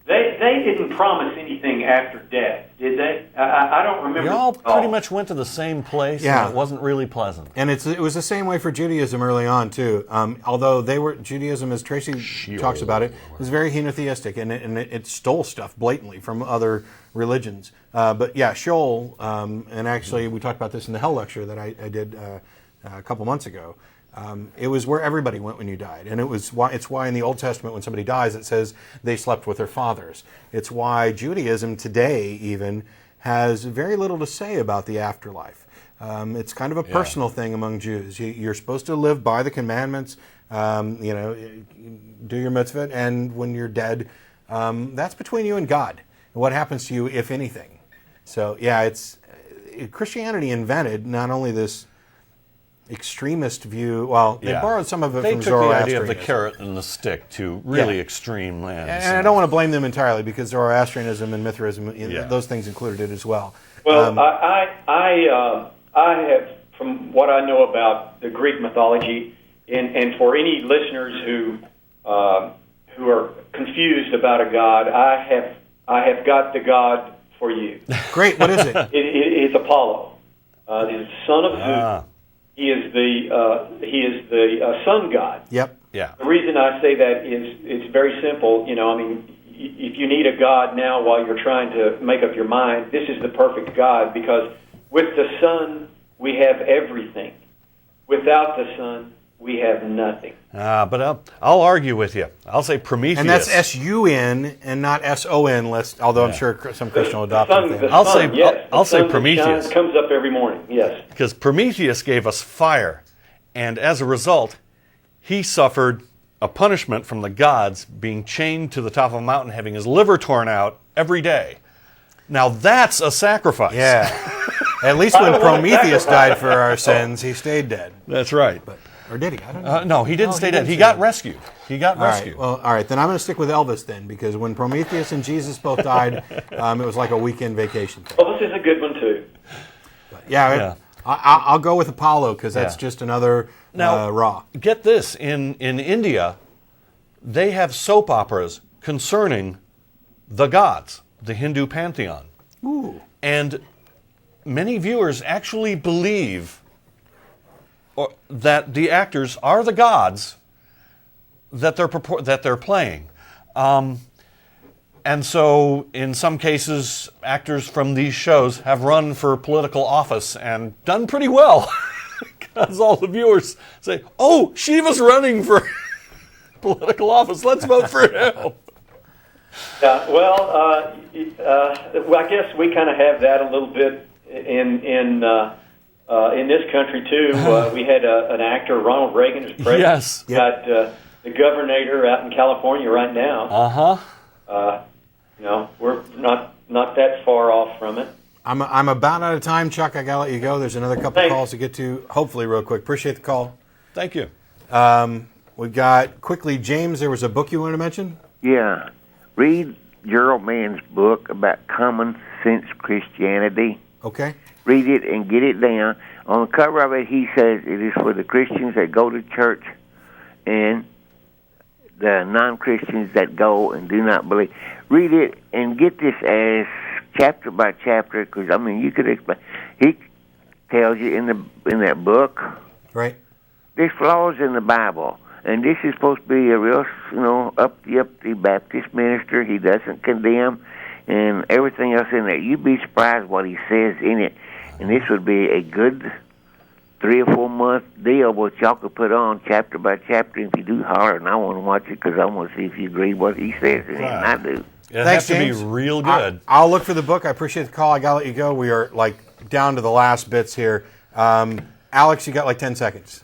they didn't promise anything after death, did they? I don't remember. You all pretty much went to the same place, and it wasn't really pleasant. And it was the same way for Judaism early on, too. Although Judaism, as Tracy talks about it, was very henotheistic, and it stole stuff blatantly from other religions. But yeah, Sheol, and actually we talked about this in the Hell lecture that I did a couple months ago. It was where everybody went when you died, and it's why in the Old Testament when somebody dies it says they slept with their fathers. It's why Judaism today even has very little to say about the afterlife. It's kind of a personal thing among Jews. You're supposed to live by the commandments, do your mitzvah, and when you're dead, that's between you and God. What happens to you, if anything? So yeah, Christianity invented not only this extremist view. Well, they borrowed some of it from Zoroastrianism. They took the idea of the carrot and the stick to really extreme lands. And I don't want to blame them entirely, because Zoroastrianism and Mithraism, those things included it as well. Well, I have, from what I know about the Greek mythology, and for any listeners who are confused about a god, I have got the god for you. Great. What is it? It's Apollo. He's the son of Zeus. He is the sun god. Yep. Yeah. The reason I say that is it's very simple. If you need a god now while you're trying to make up your mind, this is the perfect god, because with the sun we have everything. Without the Son, we have nothing. But I'll argue with you. I'll say Prometheus. And that's S-U-N and not S-O-N, although I'm sure some Christian will adopt it. I'll say Prometheus. Comes up every morning, yes. Because Prometheus gave us fire, and as a result, he suffered a punishment from the gods, being chained to the top of a mountain, having his liver torn out every day. Now that's a sacrifice. Yeah. At least when Prometheus died for our sins, he stayed dead. That's right. Or did he? I don't know. No, he didn't stay dead. He got rescued. He got rescued. All right. Then I'm going to stick with Elvis then, because when Prometheus and Jesus both died, it was like a weekend vacation thing. Elvis is a good one too. I'll go with Apollo, because that's just another Ra. Get this. In India, they have soap operas concerning the gods, the Hindu pantheon. Ooh. And many viewers actually believe that the actors are the gods that they're playing. And so, in some cases, actors from these shows have run for political office and done pretty well. Because all the viewers say, oh, Shiva's running for political office, let's vote for him. Well, I guess we kind of have that a little bit in this country too. We had an actor, Ronald Reagan, is president. Yes. Got the governor out in California right now. We're not that far off from it. I'm about out of time, Chuck. I gotta let you go. There's another couple of calls to get to, hopefully real quick. Appreciate the call. Thank you. We've got quickly, James. There was a book you wanted to mention. Yeah, read Gerald Mann's book about common sense Christianity. Okay. Read it and get it down. On the cover of it, he says it is for the Christians that go to church and the non-Christians that go and do not believe. Read it and get this as chapter by chapter, because you could explain. He tells you in that book, right? There's flaws in the Bible, and this is supposed to be a real, uppity Baptist minister. He doesn't condemn, and everything else in there. You'd be surprised what he says in it, and this would be a good 3 or 4 month deal, which y'all could put on chapter by chapter. If you do holler, and I want to watch it because I want to see if you agree with what he says in it, and I do. It has to be real good. I'll look for the book. I appreciate the call. I got to let you go. We are down to the last bits here. Alex, you got 10 seconds.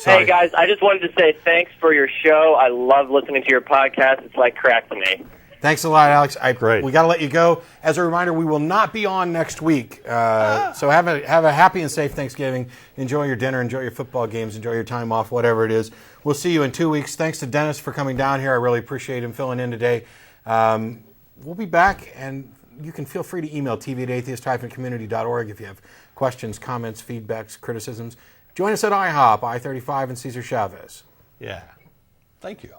Hey, guys, I just wanted to say thanks for your show. I love listening to your podcast. It's like crack to me. Thanks a lot, Alex. Great. We got to let you go. As a reminder, we will not be on next week. So have a happy and safe Thanksgiving. Enjoy your dinner. Enjoy your football games. Enjoy your time off, whatever it is. We'll see you in 2 weeks. Thanks to Denis for coming down here. I really appreciate him filling in today. We'll be back, and you can feel free to email tv@atheist-community.org if you have questions, comments, feedbacks, criticisms. Join us at IHOP, I-35, and Cesar Chavez. Yeah. Thank you.